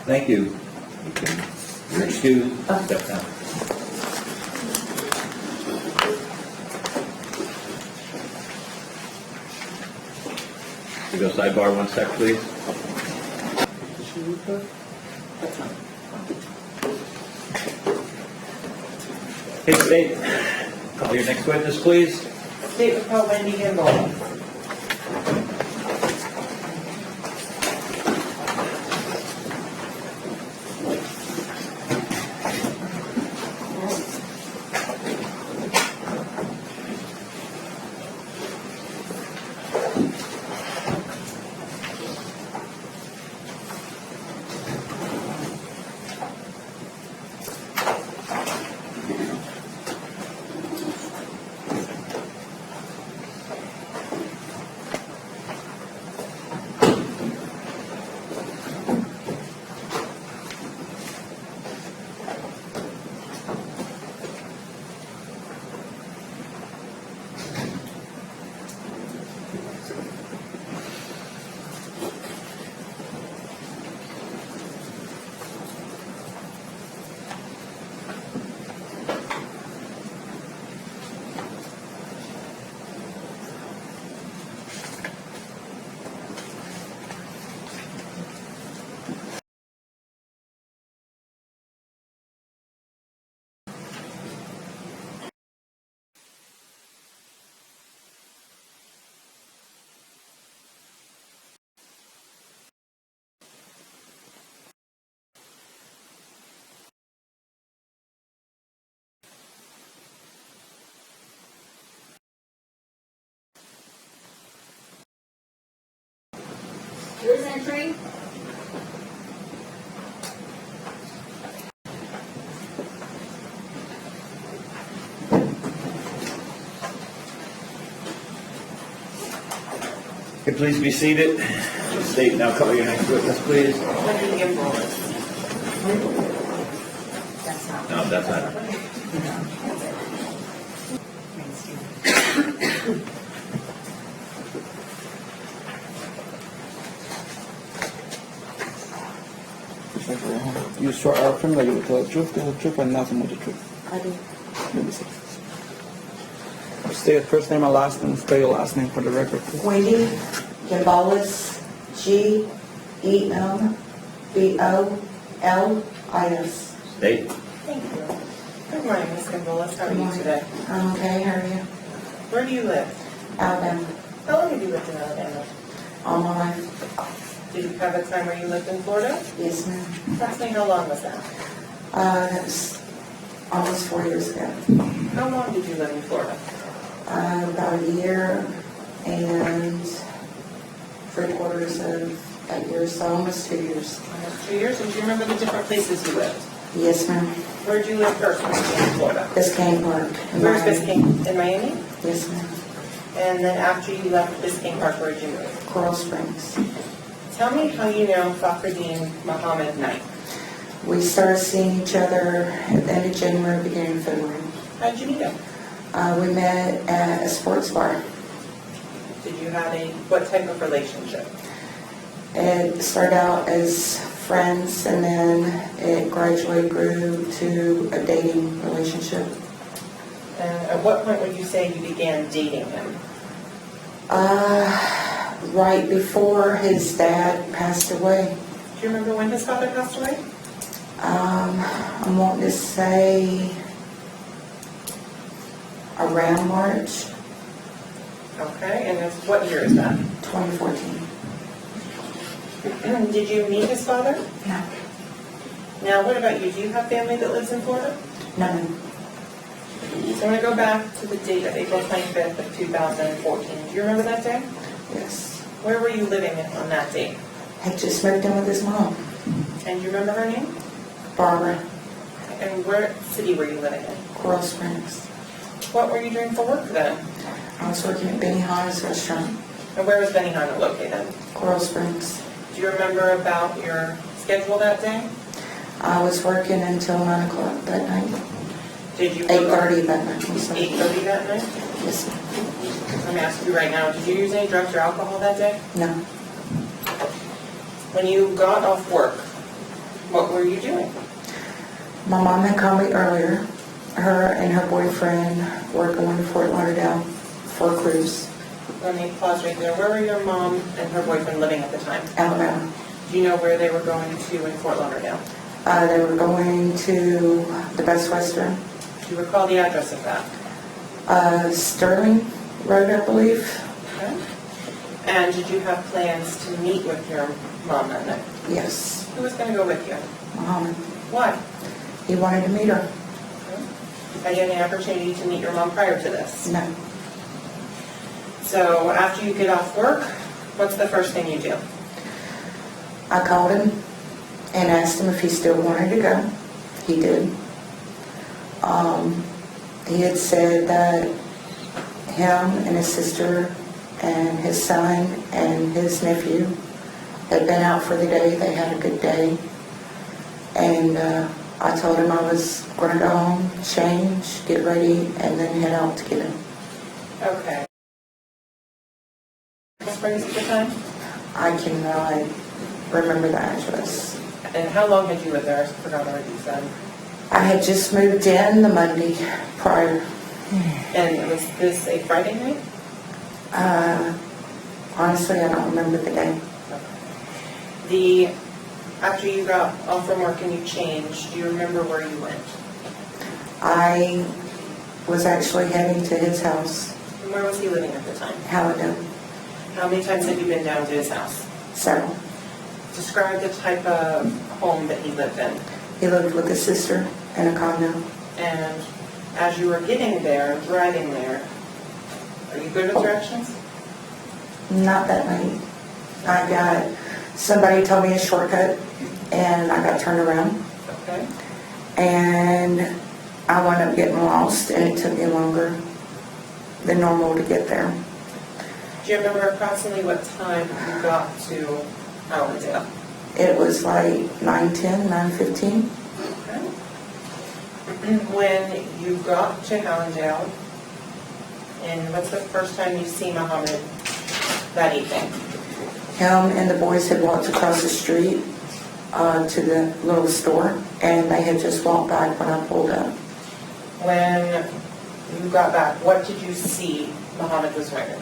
Thank you. You're excused. Step down. You go sidebar 1 sec, please. Hey, State. Call your next witness, please.
State would call Wendy Gembolis.
Okay, please be seated. State now, call your next witness, please.
Wendy Gembolis.
No, that's not her.
You swear or affirm that you will tell the truth, the whole truth, and nothing but the truth.
I do.
Let me see. State your first name and last name. Spell your last name for the record, please.
Wendy Gembolis, Gembolis.
State.
Thank you. Good morning, Ms. Gembolis. How are you today?
I'm okay, how are you?
Where do you live?
Alabama.
How long have you lived in Alabama?
All my life.
Did you have a time where you lived in Florida?
Yes, ma'am.
Approximately how long was that?
That was almost 4 years ago.
How long did you live in Florida?
About a year and 3/4 of a year, so almost 2 years.
Almost 2 years. And do you remember the different places you lived?
Yes, ma'am.
Where did you live first when you came to Florida?
Biscayne Park. in
Where's
Miami.
Biscayne? In Miami?
Yes, ma'am.
And then after you left Biscayne Park, where did you move?
Coral Springs.
Tell me how you know Fakhruddin Muhammad Knight.
We started seeing each other at the end of January, beginning of February.
How did you meet him?
We met at a sports bar.
Did you have what type of relationship?
It started out as friends, and then it gradually grew to a dating relationship.
And at what point would you say you began dating him?
Right before his dad passed away.
Do you remember when his father passed away?
I'm wanting to say around March
Okay, and what year is that?
2014.
Did you meet his father?
No.
Now, what about you? Do you have family that lives in Florida?
No.
So I'm going to go back to the date of April 25th of 2014. Do you remember that day?
Yes.
Where were you living on that date?
Had just moved in with his mom,
And do you remember her name?
Barbara,
And where city were you living in?
Coral Springs.
What were you doing for work then?
I was working at Benihana's restaurant,
And where was Benihana located?
Coral Springs.
Do you remember about your schedule that day?
I was working until 9 o'clock that night.
Did you
8:30 that night. I'm sorry.
8:30 that night?
Yes.
Let me ask you right now, did you use any drugs or alcohol that day?
No.
When you got off work, what were you doing?
My mom had called me earlier. Her and her boyfriend were going to Fort Lauderdale for a cruise,
Let me pause right there. Where were your mom and her boyfriend living at the time?
Alabama.
Do you know where they were going to in Fort Lauderdale?
They were going to the Best Western,
Do you recall the address of that?
Sterling Road, I believe.
Okay. And did you have plans to meet with your mom that night?
Yes,
Who was going to go with you?
Muhammad.
Why?
He wanted to meet her.
Had you any opportunity to meet your mom prior to this?
No.
So after you get off work, what's the first thing you do?
I called him and asked him if he still wanted to go. He did. He had said that him and his sister and his son and his nephew had been out for the day. They had a good day. And I told him I was going to go home, change, get ready, and then head out to get him.
Okay. Springs at the time?
I cannot remember the address.
And how long had you lived there? I forgot already you said.
I had just moved in the Monday prior.
And was this a Friday night?
Honestly, I don't remember the day.
After you got off from work and you changed, do you remember where you went?
I was actually heading to his house,
And where was he living at the time?
Halliday,
How many times have you been down to his house?
several.
Describe the type of home that he lived in.
He lived with his sister in a condo.
And as you were getting there, driving there, are you good with directions?
Not that night. Somebody told me a shortcut, and I got turned around,
Okay.
and I wound up getting lost, and it took me longer than normal to get there.
Do you remember approximately what time you got to Allendale?
It was like 9:10, 9:15.
When you got to Allendale, and what's the first time you see Muhammad that evening?
Him and the boys had walked across the street to the little store, and they had just walked by when I pulled up.
When you got back, what did you see Muhammad was wearing?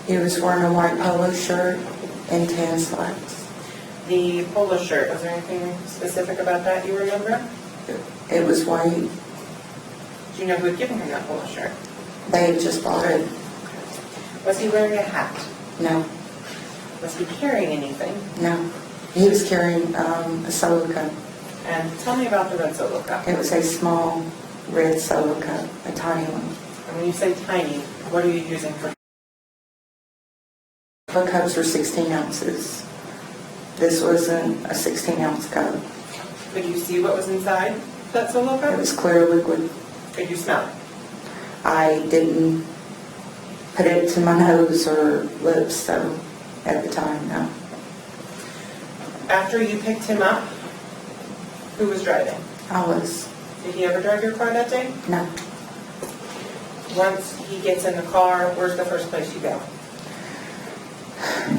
He was wearing a white polo shirt and tan slacks.
The polo shirt, was there anything specific about that you remember?
It was white.
Do you know who had given him that polo shirt?
They had just bought it.
Was he wearing a hat?
No,
Was he carrying anything?
no. He was carrying a solo cup.
And tell me about the red Solo cup.
It was a small red solo cup, a tiny one.
And when you say tiny, what are you using for?
The cups were 16 ounces. This wasn't a 16-ounce cup.
Could you see what was inside that Solo
It
cup?
was clear liquid.
Could you smell it?
I didn't put it to my nose or lips, so at the time, no.
After you picked him up, who was driving?
I was,
Did he ever drive your car that day?
no.
Once he gets in the car, where's the first place you go?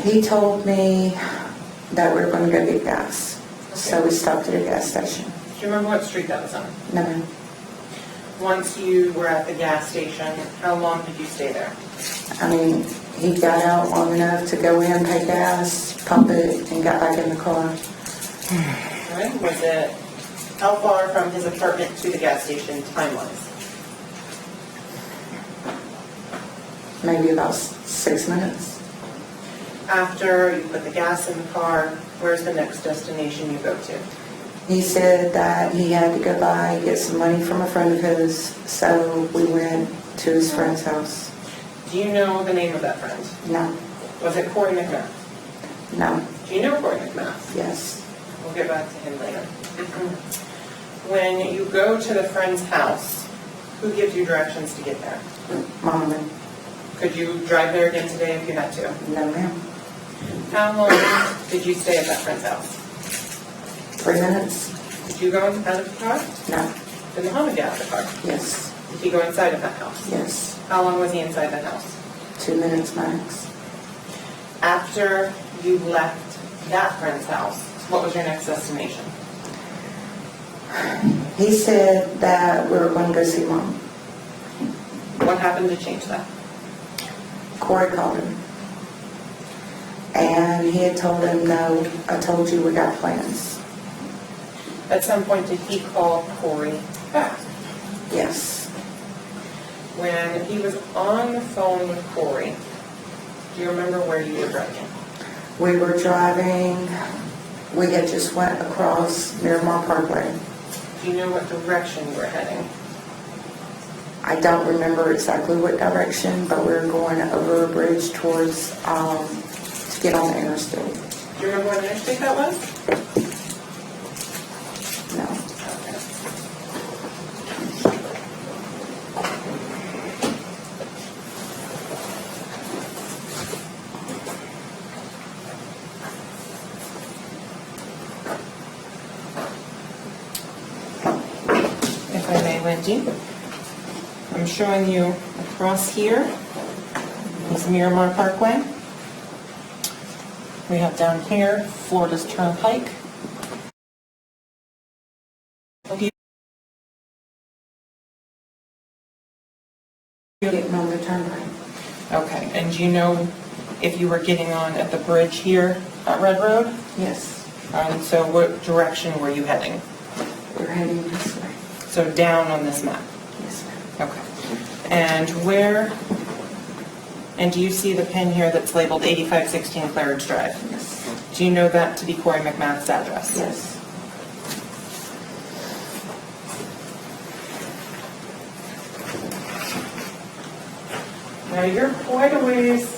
He told me that we were going to go get gas, so we stopped at a gas station.
Do you remember what street that was on?
No, ma'am.
Once you were at the gas station, how long did you stay there?
I mean, he got out long enough to go in, pay gas, pump it, and got back in the car.
All right. Was it, how far from his apartment to the gas station time-wise?
Maybe about 6 minutes.
After you put the gas in the car, where's the next destination you go to?
He said that he had to go by, get some money from a friend of his, so we went to his friend's house.
Do you know the name of that friend?
No,
Was it Corey McMath?
no,
Do you know Corey McMath?
yes.
We'll get back to him later. When you go to the friend's house, who gives you directions to get there?
Mama,
Could you drive there again today if you had to?
no ma'am.
How long did you stay at that friend's house?
3 minutes?
Did you go out of the car?
No,
Did Muhammad get out of the car?
yes,
Did he go inside of that house?
yes.
How long was he inside that house?
2 minutes max.
After you left that friend's house, what was your next destination?
He said that we were going to go see Mom.
What happened to change that?
Corey called him. And he had told him, no, I told you we got plans.
At some point, did he call Corey back?
Yes.
When he was on the phone with Corey, do you remember where you were driving?
We were driving, we had just went across Miramar Parkway.
Do you know what direction you were heading?
I don't remember exactly what direction, but we were going over a bridge towards, to get on the interstate.
Do you remember what interstate that was?
No.
If I may, Wendy. I'm showing you across here is Miramar Parkway. We have down here Florida's Turnpike.
Getting on the turnpike.
Okay, and do you know if you were getting on at the bridge here at Red Road?
Yes.
And so what direction were you heading?
We're heading this way.
So down on this map.
Yes, ma'am.
Okay. And where, and do you see the pin here that's labeled 8516 Claridge Drive?
Yes.
Do you know that to be Corey McMath's address?
Yes.
Now you're quite a ways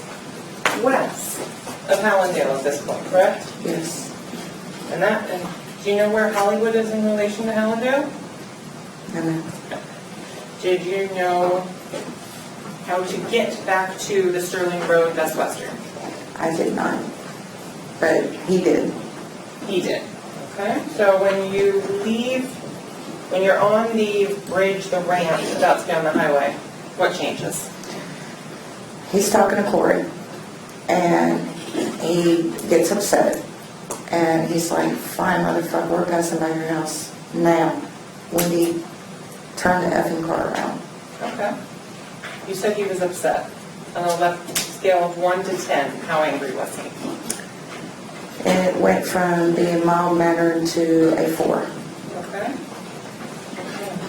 west of Hallandale at this point, correct?
Yes.
And do you know where Hollywood is in relation to Hallandale?
No, ma'am.
Did you know how to get back to the Sterling Road Best Western?
I did not, but he did.
He did. Okay, so when you leave, when you're on the bridge, the ramp, about to go on the highway, what changes?
He's talking to Corey, and he gets upset, and he's like, fine, motherfucker, we're passing by your house now. Wendy, turn the effing car around.
Okay. You said he was upset. On a left scale of 1 to 10, how angry was he?
And it went from being mild-mannered to a 4.
Okay.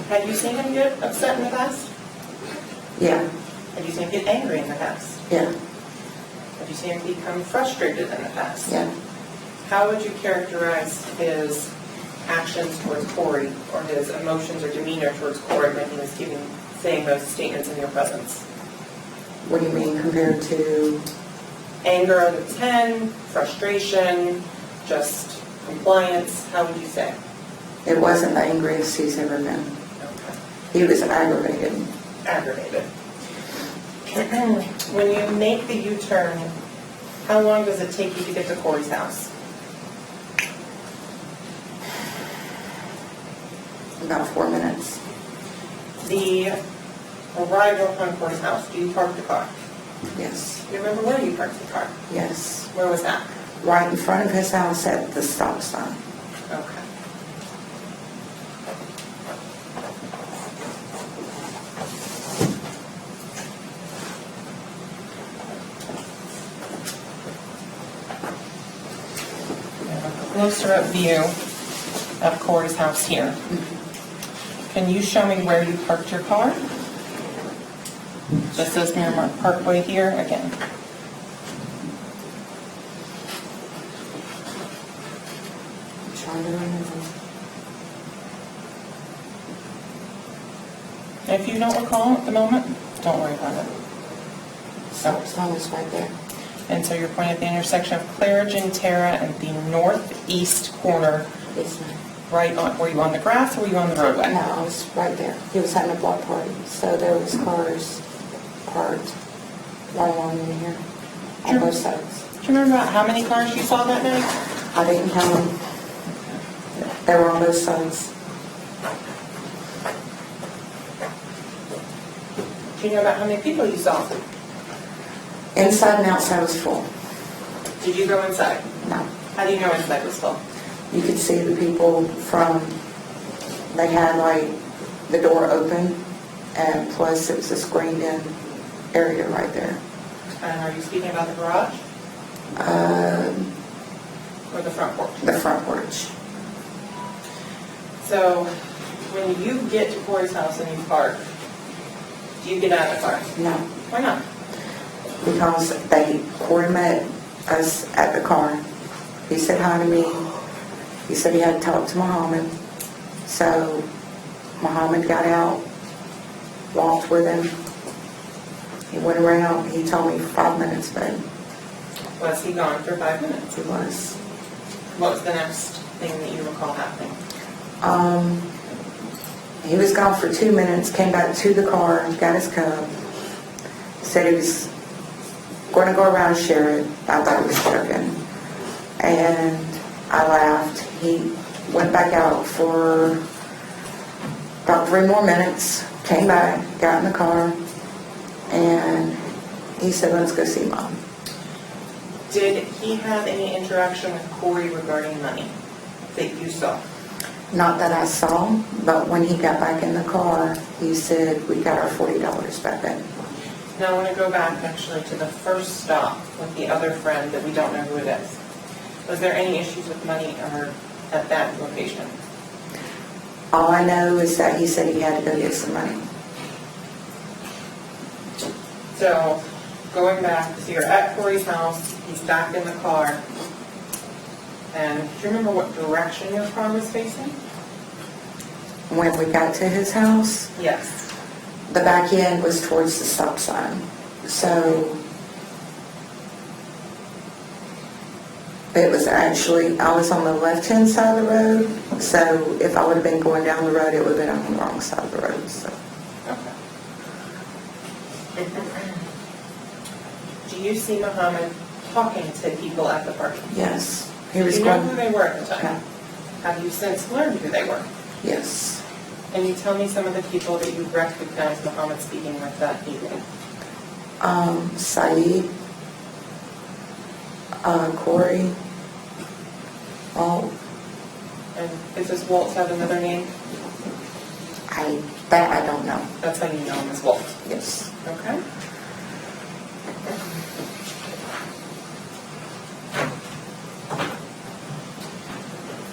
Had you seen him get upset in the past?
Yeah,
Have you seen him get angry in the past?
yeah,
Have you seen him become frustrated in the past?
yeah.
How would you characterize his actions towards Corey, or his emotions or demeanor towards Corey when he was saying those statements in your presence?
What do you mean compared to?
Anger out of 10, frustration, just compliance, how would you say?
It wasn't the angriest he's ever been.
Okay.
He was aggravated.
Aggravated. When you make the U-turn, how long does it take you to get to Corey's house?
About 4 minutes.
The arrival from Corey's house, do you park the car?
Yes,
Do you remember where you parked the car?
yes.
Where was that?
Right in front of his house at the stop sign.
Okay. We have a closer up view of Corey's house here. Can you show me where you parked your car? Just says Miramar Parkway here again.
I'm trying to remember.
If you don't recall at the moment, don't worry about it.
Stop sign was right there.
And so you're pointing at the intersection of Claridge and Terra and the northeast corner,
Yes, ma'am.
right on, were you on the grass or were you on the roadway?
No, I was right there. He was having a block party, so there was cars parked right along in here on
Sure.
both sides.
Do you remember about how many cars you saw that night?
I didn't count them. They were on both sides.
Do you know about how many people you saw?
Inside and outside was full.
Did you go inside?
No.
How do you know inside was full?
You could see the people from, they had like the door open, and plus it was a screened in area right there.
And are you speaking about the garage or the front porch?
The front porch.
So when you get to Corey's house and you park, do you get out of the car?
No,
Why not?
because Corey met us at the car. He said hi to me. He said he had to talk to Muhammad. So Muhammad got out, walked with him. He went around. He told me 5 minutes, babe.
Was he gone for 5 minutes?
He was.
What was the next thing that you recall happening?
He was gone for 2 minutes, came back to the car, got his cup, said he was going to go around and share it. I thought he was joking. And I laughed. He went back out for about 3 more minutes, came back, got in the car, and he said, let's go see Mom.
Did he have any interaction with Corey regarding money that you saw?
Not that I saw, but when he got back in the car, he said, we got our $40 back then.
Now I want to go back actually to the first stop with the other friend that we don't know who it is. Was there any issues with money or at that location?
All I know is that he said he had to go get some money.
So going back, so you're at Corey's house, he's back in the car, and do you remember what direction your car was facing?
When we got to his house,
Yes.
the back end was towards the stop sign. So it was actually, I was on the left-hand side of the road, so if I would have been going down the road, it would have been on the wrong side of the road. So
Okay. Do you see Muhammad talking to people at the party?
Yes. He
Do
was
you know
going,
who they were at the time?
No.
Have you since learned who they were?
yes.
Can you tell me some of the people that you recognized Muhammad speaking with that evening?
Saeed, Corey, Walt.
And does this Walt have another name?
That I don't know.
That's how you know him as Walt.
Yes.
Okay.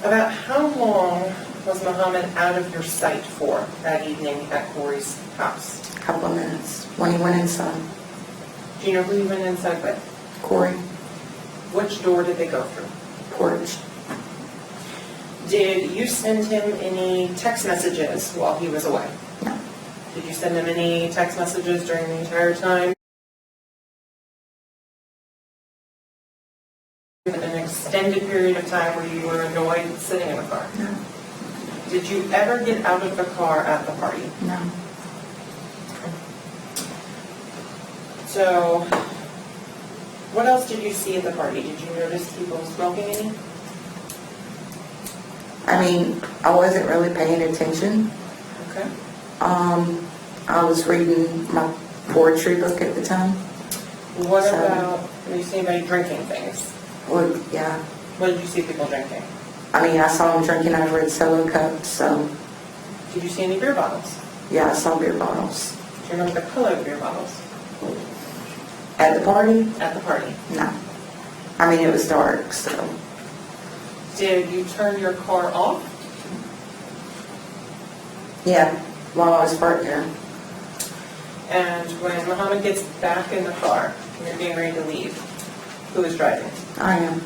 About how long was Muhammad out of your sight for that evening at Corey's house?
Couple of minutes. When he went inside,
Do you know who you went inside with?
Corey,
Which door did they go through?
porch.
Did you send him any text messages while he was away?
No.
Did you send him any text messages during the entire time? An extended period of time where you were annoyed sitting in the car?
No.
Did you ever get out of the car at the party?
No.
So, what else did you see at the party? Did you notice people smoking any?
I mean, I wasn't really paying attention.
Okay.
I was reading my poetry book at the time.
What
So-
about, did you see anybody drinking things?
Well, yeah.
What did you see people drinking?
I mean, I saw him drinking out of red solo cups, so
Did you see any beer bottles?
yeah, I saw beer bottles.
Do you remember the color of beer bottles
At the party?
at the party?
No. I mean, it was dark, so
Did you turn your car off?
yeah, while I was parked there.
And when Muhammad gets back in the car and you're getting ready to leave, who is driving?
I am.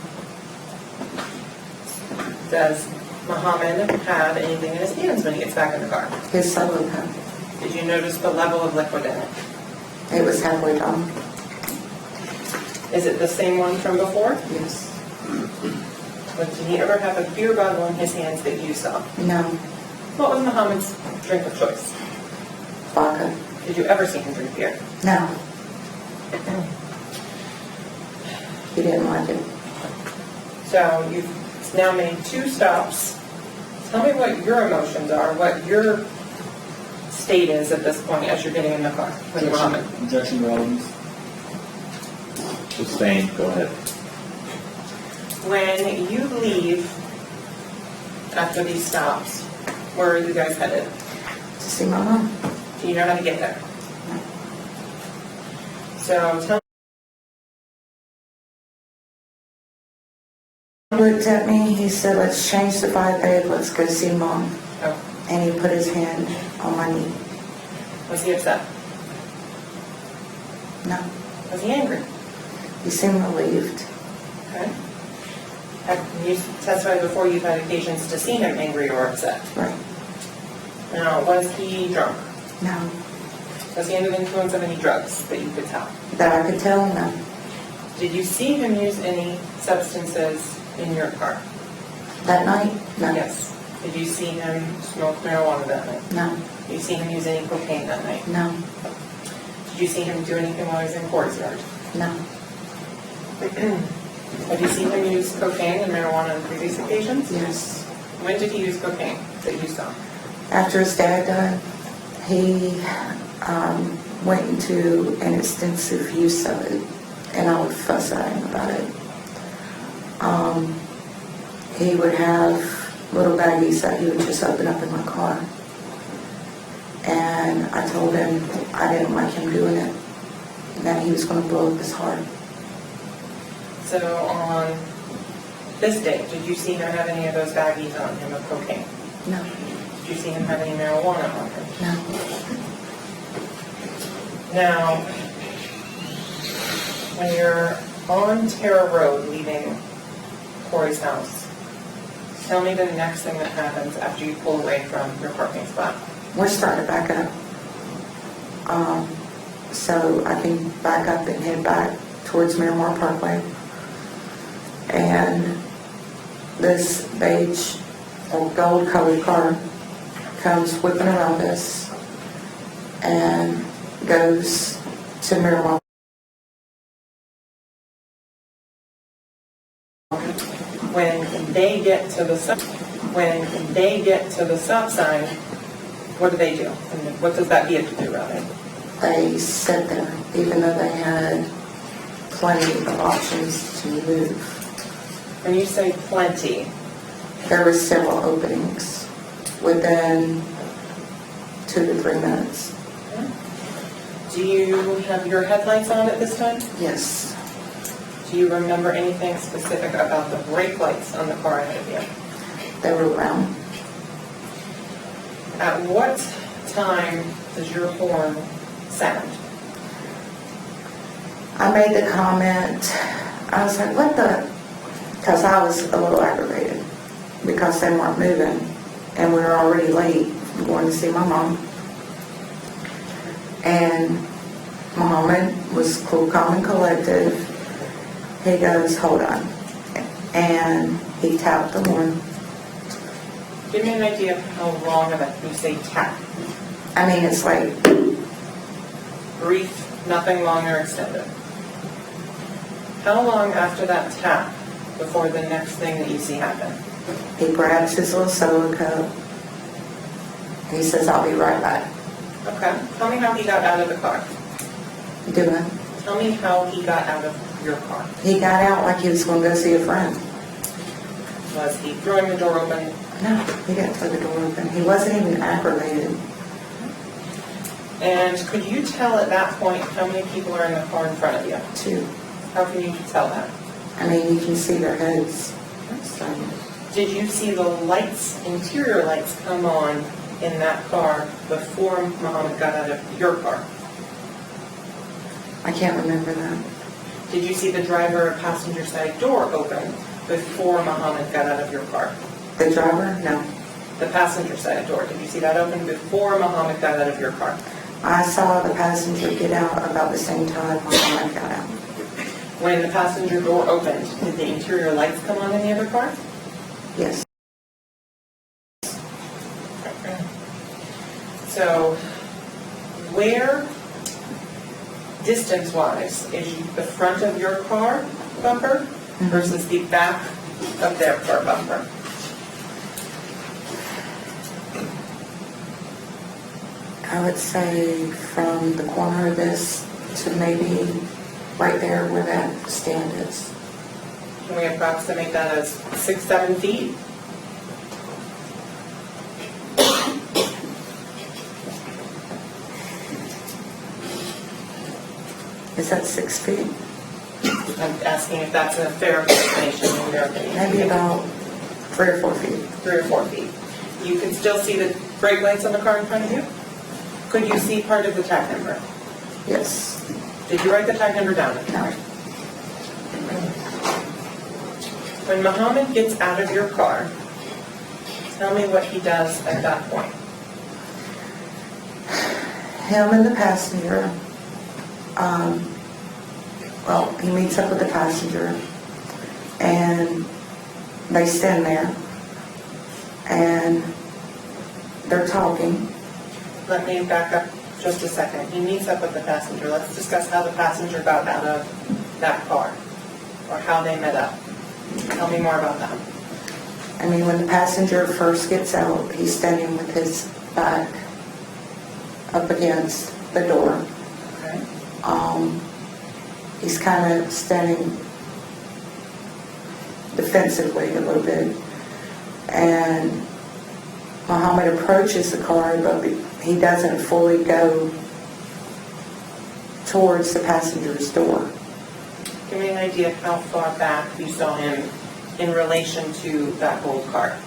Does Muhammad have anything in his hands when he gets back in the car?
His solo cup.
Did you notice the level of liquid in it?
It was halfway down.
Is it the same one from before?
Yes.
But did he ever have a beer bottle in his hands that you saw?
No.
What was Muhammad's drink of choice?
Vodka.
Did you ever see him drink beer?
No. He didn't like it.
So you've now made 2 stops. Tell me what your emotions are, what your state is at this point as you're getting in the car with Muhammad.
Objection, Your Honor.
Sustained, go ahead.
When you leave after these stops, where are you guys headed?
To see my mom.
Do you know how to get there? So tell
He looked at me, he said, let's change the vibe, babe, let's go see mom.
Oh,
And he put his hand on my knee.
was he upset?
No.
Was he angry?
He seemed relieved.
Okay. Have you testified before you've had occasions to see him angry or upset?
Right.
Now, was he drunk?
No.
Was he under the influence of any drugs that you could tell?
That I could tell, no.
Did you see him use any substances in your car?
That night? No.
Yes. Did you see him smoke marijuana that night?
No.
Did you see him use any cocaine that night?
No.
Did you see him do anything while he was in Corey's yard?
No.
Have you seen him use cocaine and marijuana on previous occasions?
Yes.
When did he use cocaine that you saw?
After his dad died, he went into an extensive use of it, and I would fuss at him about it. He would have little baggies that he would just open up in my car. And I told him I didn't like him doing it, and that he was going to blow up his heart.
So on this day, did you see him have any of those baggies on him of cocaine?
No.
Did you see him have any marijuana on him?
No.
Now, when you're on Terra Road leaving Corey's house, tell me the next thing that happens after you pull away from your parking spot.
We're starting to back up. So I can back up and head back towards Miramar Parkway. And this beige or gold colored car comes whipping around us and goes to mirror my.
When they get to the stop sign, what do they do? And what does that vehicle do, rather?
They sit there, even though they had plenty of options to move.
When you say plenty,
There were several openings within 2 to 3 minutes.
do you have your headlights on at this time?
Yes,
Do you remember anything specific about the brake lights on the car ahead of you?
they were round.
At what time does your horn sound?
I made the comment, I was like, what the, because I was a little aggravated because they weren't moving and we were already late going to see my mom. And Muhammad was cool, calm, and collected. He goes, hold on. And he tapped the horn.
Give me an idea of how long of it, you say tap.
I mean, it's like,
Brief, nothing long or extended. How long after that tap before the next thing that you see happen?
he grabs his little soda cup. He says, I'll be right back.
Okay, tell me how he got out of the car.
Doing.
Tell me how he got out of your car.
He got out like he was going to go see a friend.
Was he throwing the door open?
No, he didn't throw the door open. He wasn't even aggravated.
And could you tell at that point how many people are in the car in front of you?
2.
How can you tell that?
I mean, you can see their heads. So,
Did you see the lights, interior lights, come on in that car before Muhammad got out of your car?
I can't remember that.
Did you see the driver passenger side door open before Muhammad got out of your car?
The driver? No.
The passenger side door, did you see that open before Muhammad got out of your car?
I saw the passenger get out about the same time Muhammad got out.
When the passenger door opened, did the interior lights come on in the other car?
Yes.
So, where, distance-wise, is the front of your car bumper versus the back of their car bumper?
I would say from the corner of this to maybe right there where that stand is.
Can we approximate that as 6-7 feet?
Is that 6 feet?
I'm asking if that's a fair approximation in your opinion.
Maybe about 3 or 4 feet.
3 or 4 feet. You can still see the brake lights on the car in front of you? Could you see part of the tag number?
Yes.
Did you write the tag number down?
No.
When Muhammad gets out of your car, tell me what he does at that point.
Him and the passenger, well, he meets up with the passenger and they stand there and they're talking.
Let me back up just a second. He meets up with the passenger. Let's discuss how the passenger got out of that car or how they met up. Tell me more about that.
I mean, when the passenger first gets out, he's standing with his back up against the door.
Okay.
He's kind of standing defensively a little bit. And Muhammad approaches the car, but he doesn't fully go towards the passenger's door.
Give me an idea of how far back you saw him in relation to that gold car.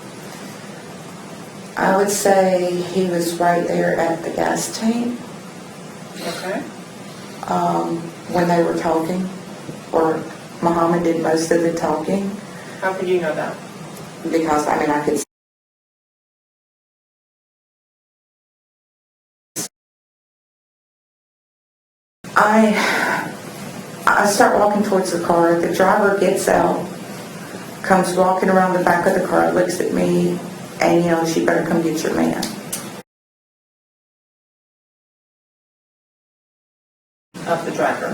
I would say he was right there at the gas tank
Okay.
when they were talking, or Muhammad did most of the talking,
How could you know that?
because, I mean, I could I start walking towards the car. The driver gets out, comes walking around the back of the car, looks at me, and yells, "You better come get your man."
of the driver?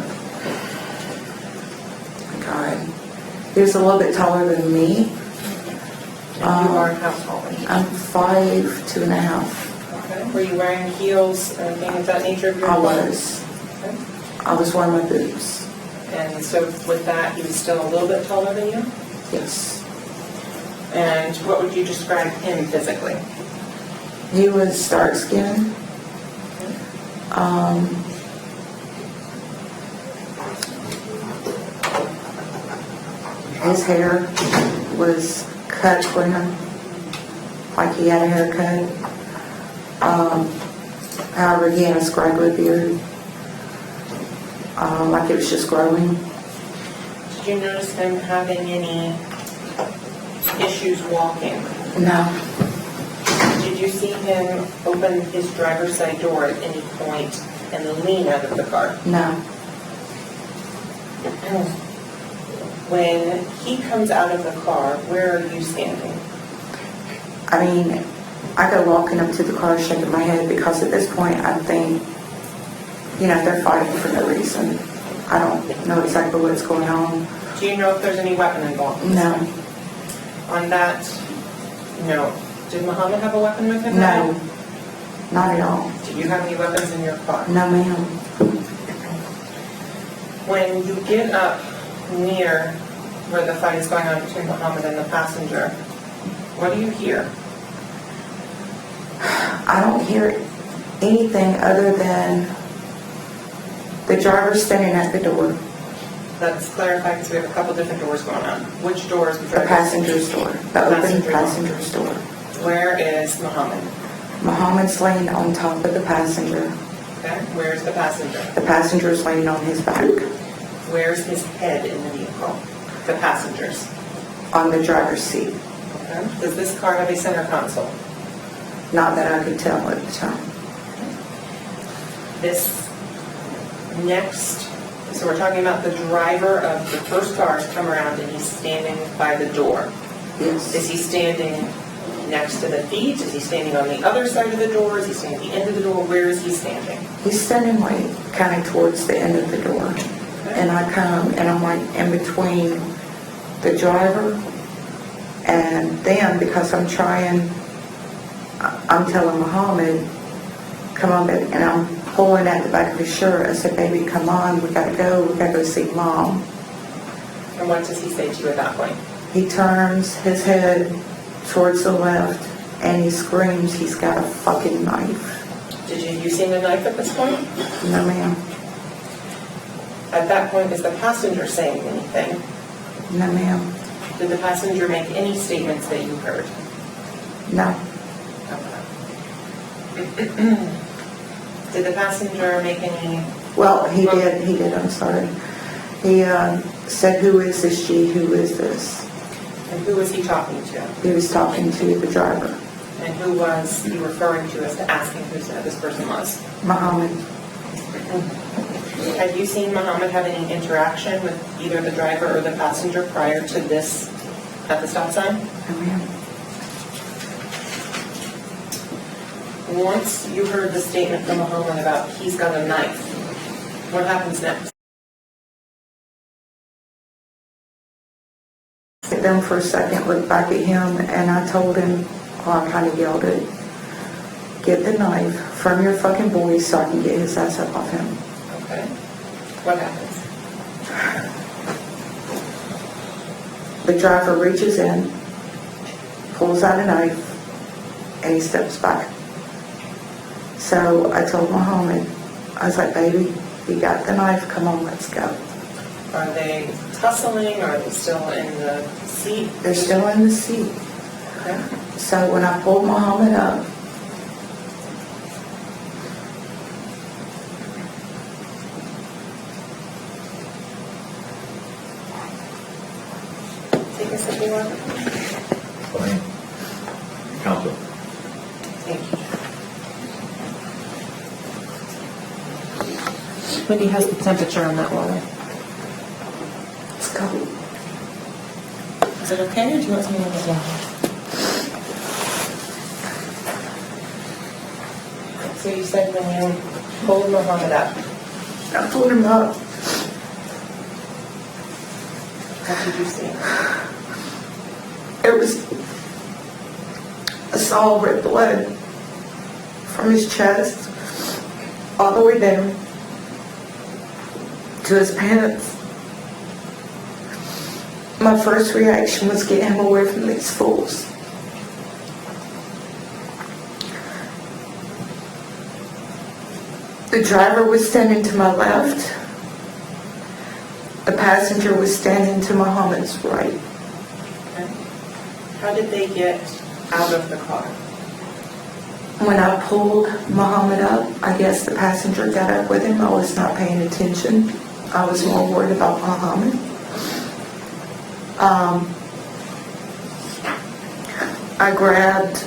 God. He was a little bit taller than me.
And you are how tall?
I'm 5'2.5".
Okay. Were you wearing heels or anything of that nature?
I was.
Okay.
I was wearing my boots.
And so with that, he was still a little bit taller than you?
Yes.
And what would you describe him physically?
He was dark skinned. His hair was cut clean, like he had a haircut. However, he had a scraggly beard, like it was just growing.
Did you notice him having any issues walking?
No,
Did you see him open his driver's side door at any point and lean out of the car?
no.
When he comes out of the car, where are you standing?
I mean, I go walking up to the car shaking my head because at this point I think, they're fighting for no reason. I don't know exactly what's going on.
Do you know if there's any weapon involved?
No,
On that note, did Muhammad have a weapon with him?
no, not at all.
Did you have any weapons in your car?
No, ma'am.
When you get up near where the fight is going on between Muhammad and the passenger, what do you hear?
I don't hear anything other than the driver standing at the door,
Let's clarify because we have a couple different doors going on. Which door is the
the
driver's
passenger's door, the open
Passenger door.
passenger's door.
Where is Muhammad?
Muhammad's laying on top of the passenger.
Okay. Where's the passenger?
The passenger's laying on his back,
Where's his head in the vehicle? The passenger's.
on the driver's seat.
Okay. Does this car have a center console?
Not that I could tell at the time.
This next, so we're talking about the driver of the first car has come around and he's standing by the door. Is
Yes.
he standing next to the feet? Is he standing on the other side of the door? Is he standing at the end of the door? Where is he standing?
He's standing like kind of towards the end of the door. And I come and I'm like in between the driver and them because I'm telling Muhammad, come on, baby. And I'm pulling at the back of his shirt. I said, baby, come on, we gotta go see Mom.
And what does he say to you at that point?
He turns his head towards the left and he screams, he's got a fucking knife.
Did you seen the knife at this point?
No, ma'am.
At that point, is the passenger saying anything?
No, ma'am.
Did the passenger make any statements that you heard?
No.
Did the passenger make any?
Well, he did, I'm sorry. He said, who is this G? Who is this?
And who was he talking to?
He was talking to the driver,
And who was he referring to as to asking who this person was?
Muhammad.
Had you seen Muhammad have any interaction with either the driver or the passenger prior to this at the stop sign?
No, ma'am.
Once you heard the statement from Muhammad about he's got a knife, what happens next?
Sit down for a second, looked back at him, and I told him, I kind of yelled it, get the knife from your fucking boy so I can get his ass up off him.
Okay. What happens?
The driver reaches in, pulls out a knife, and he steps back. So I told Muhammad, I was like, baby, you got the knife, come on, let's go.
Are they tussling? Are they still in the seat?
They're still in the seat.
Okay.
So when I pulled Muhammad up,
Take a sip, you want?
Fine. Counsel.
Thank you.
Wendy, how's the temperature on that water?
let's go.
Is it okay, or do you want something as well? So you said when you pulled Muhammad up,
I pulled him up.
What did you see?
It was, I saw red blood from his chest all the way down to his pants. My first reaction was get him away from these fools. The driver was standing to my left. The passenger was standing to Muhammad's right.
Okay. How did they get out of the car?
When I pulled Muhammad up, I guess the passenger got up with him. I was not paying attention. I was more worried about Muhammad. I grabbed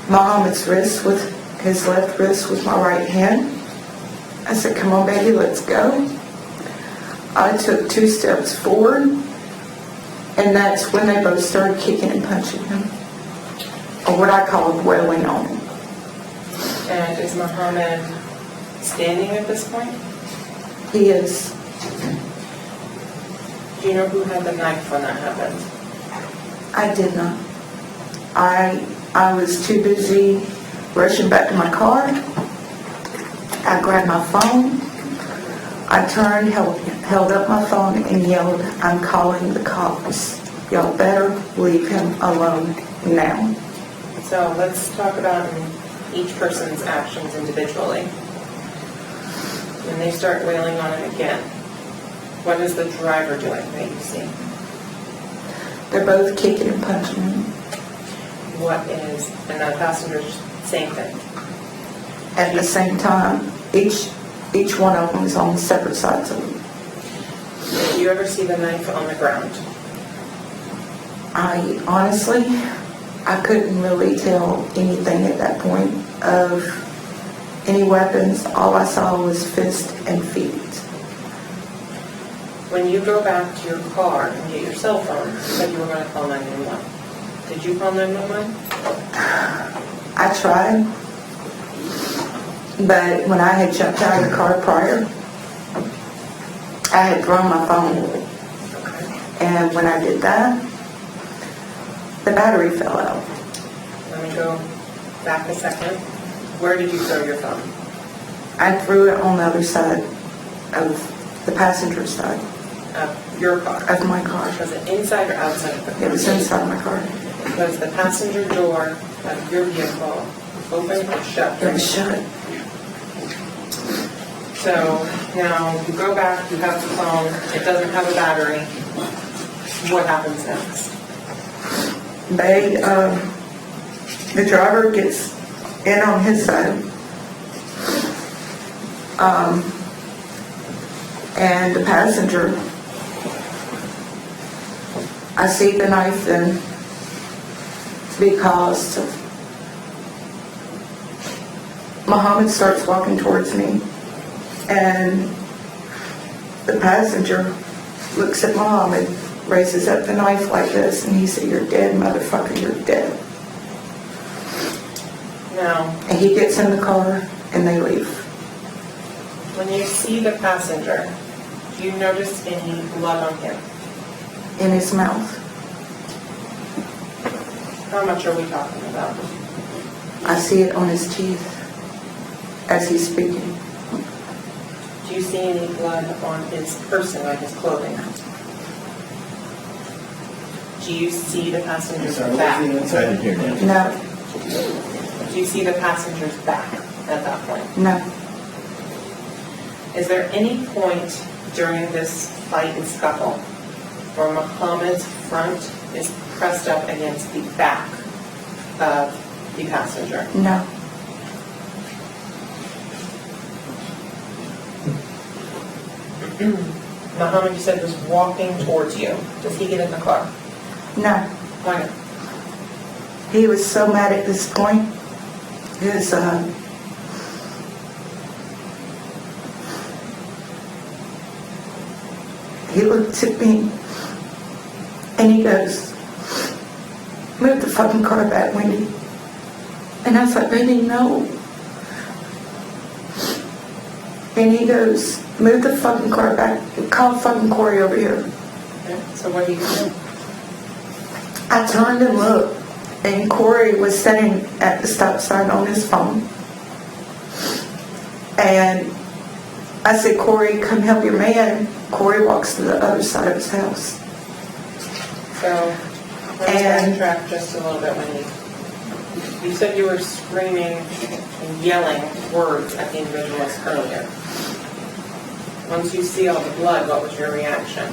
Muhammad's wrist with his left wrist with my right hand. I said, "Come on, baby, let's go." I took 2 steps forward, and that's when they both started kicking and punching him, or what I call wailing on him.
And is Muhammad standing at this point?
He is.
Do you know who had the knife when that happened?
I did not. I was too busy rushing back to my car. I grabbed my phone. I turned, held up my phone and yelled, "I'm calling the cops. Y'all better leave him alone now."
So let's talk about each person's actions individually. When they start wailing on him again, what is the driver doing that you see?
They're both kicking and punching him
And the passenger's same thing?
at the same time. Each one of them is on separate sides of him.
Did you ever see the knife on the ground?
Honestly, I couldn't really tell anything at that point of any weapons. All I saw was fist and feet.
When you go back to your car and get your cell phone, you said you were going to call 911. Did you call 911?
I tried, but when I had jumped out of the car prior, I had thrown my phone. And when I did that, the battery fell out.
Let me go back a second. Where did you throw your phone?
I threw it on the other side of the passenger side
Of your car?
of my car.
Was it inside or outside of the car?
It was inside my car.
Was the passenger door of your vehicle open or shut?
It was shut.
So now you go back, you have the phone, it doesn't have a battery. What happens next?
The driver gets in on his side. And the passenger, I see the knife then because Muhammad starts walking towards me, and the passenger looks at Muhammad, raises up the knife like this, and he said, "You're dead, motherfucker, you're dead."
Now,
And he gets in the car and they leave.
when you see the passenger, do you notice any blood on him?
In his mouth.
How much are we talking about?
I see it on his teeth as he's speaking.
Do you see any blood on his person, like his clothing? Do you see the passenger's back?
I didn't hear that.
No,
Do you see the passenger's back at that point?
no,
Is there any point during this fight and scuffle where Muhammad's front is pressed up against the back of the passenger?
no.
Muhammad, you said, was walking towards you. Does he get in the car?
No.
Why not?
He was so mad at this point. He looked at me and he goes, "Move the fucking car back, Wendy." And I was like, "Baby, no." And he goes, move the fucking car back, call fucking Corey over here.
Okay, so what do you do?
I turned and looked, and Corey was sitting at the stop sign on his phone. And I said, Corey, come help your man. Corey walks to the other side of his house.
So, let's
And-
backtrack just a little bit, Wendy. You said you were screaming and yelling words at the individuals earlier. Once you see all the blood, what was your reaction?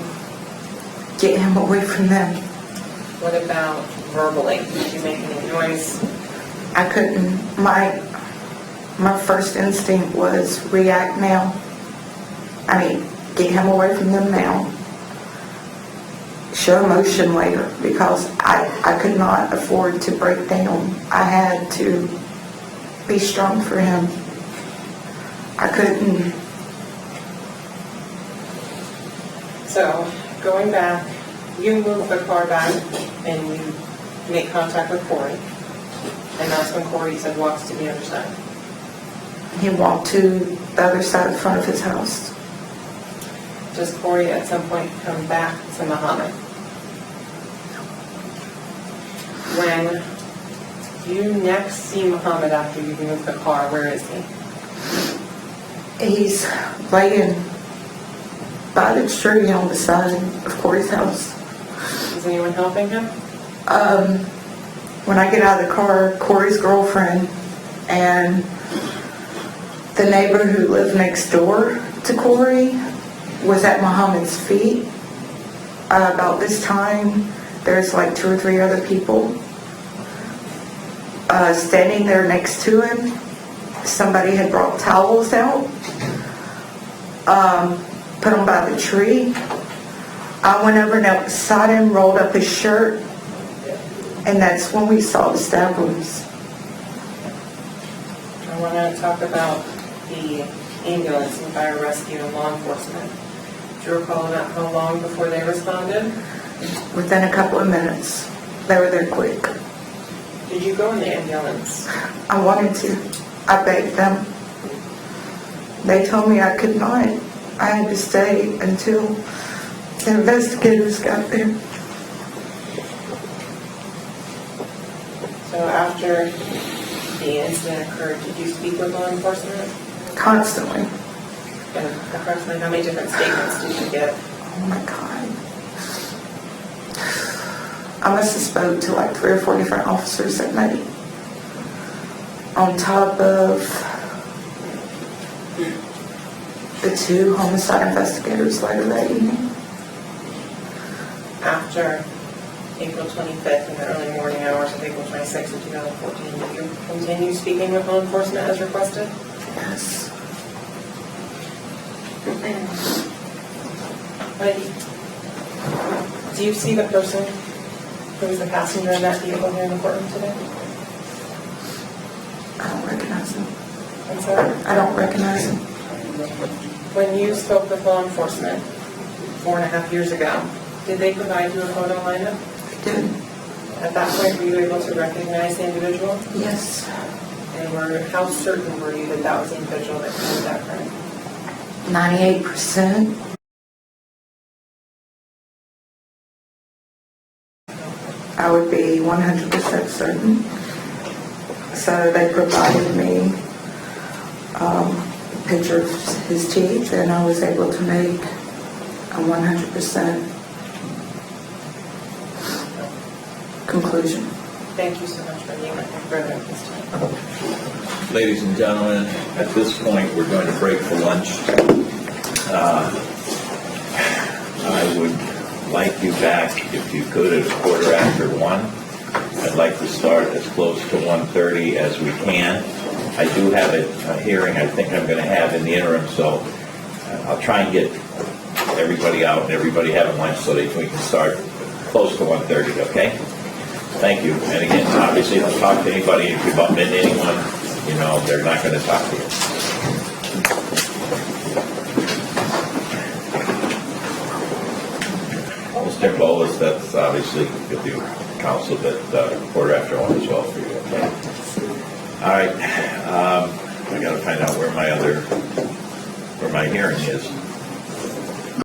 Get him away from them.
What about verbally? Did you make any noise?
I couldn't, my first instinct was react now. I mean, get him away from them now. Show emotion later, because I could not afford to break down. I had to be strong for him. I couldn't.
So, going back, you move the car back and you make contact with Corey. And that's when Corey said walks to the other side.
He walked to the other side, front of his house.
Does Corey at some point come back to Muhammad? When you next see Muhammad after you move the car, where is he?
He's laying by the tree on the side of Corey's house.
Is anyone helping him?
When I get out of the car, Corey's girlfriend and the neighbor who lived next door to Corey was at Muhammad's feet. About this time, there's like 2 or 3 other people standing there next to him. Somebody had brought towels out, put them by the tree. I went over and knelt beside him, rolled up his shirt, and that's when we saw the stab wounds.
I want to talk about the ambulance and fire rescue and law enforcement. Do you recall about how long before they responded?
Within a couple of minutes, they were there quick.
Did you go in the ambulance?
I wanted to. I begged them. They told me I could not. I had to stay until the investigators got there.
So after the incident occurred, did you speak with law enforcement?
Constantly.
And approximately how many different statements did you get?
Oh my God. I must have spoke to like 3 or 4 different officers that night. On top of the 2 homicide investigators later that evening.
After April 25th in the early morning hours of April 26th of 2014, did you continue speaking with law enforcement as requested?
Yes.
Wendy, do you see the person who was the passenger in that vehicle here in the courtroom today?
I don't recognize him.
I'm sorry?
I don't recognize him.
When you spoke with law enforcement 4.5 years ago, did they provide you a photo lineup?
They did.
At that point, were you able to recognize the individual?
Yes.
And how certain were you that that was the individual that committed that crime?
98%. I would be 100% certain. So they provided me a picture of his teeth, and I was able to make a 100% conclusion.
Thank you so much for being with me further at this time.
Ladies and gentlemen, at this point, we're going to break for lunch. I would like you back, if you could, at 1:15. I'd like to start as close to 1:30 as we can. I do have a hearing I think I'm going to have in the interim, so I'll try and get everybody out and everybody having lunch so that we can start close to 1:30, okay? Thank you. And again, obviously, don't talk to anybody. If you bump into anyone, you know, they're not going to talk to you. Mr. Gembolis, that's obviously with you, counsel, but 1:15 as well for you, okay? All right. I got to find out where my other where my hearing is.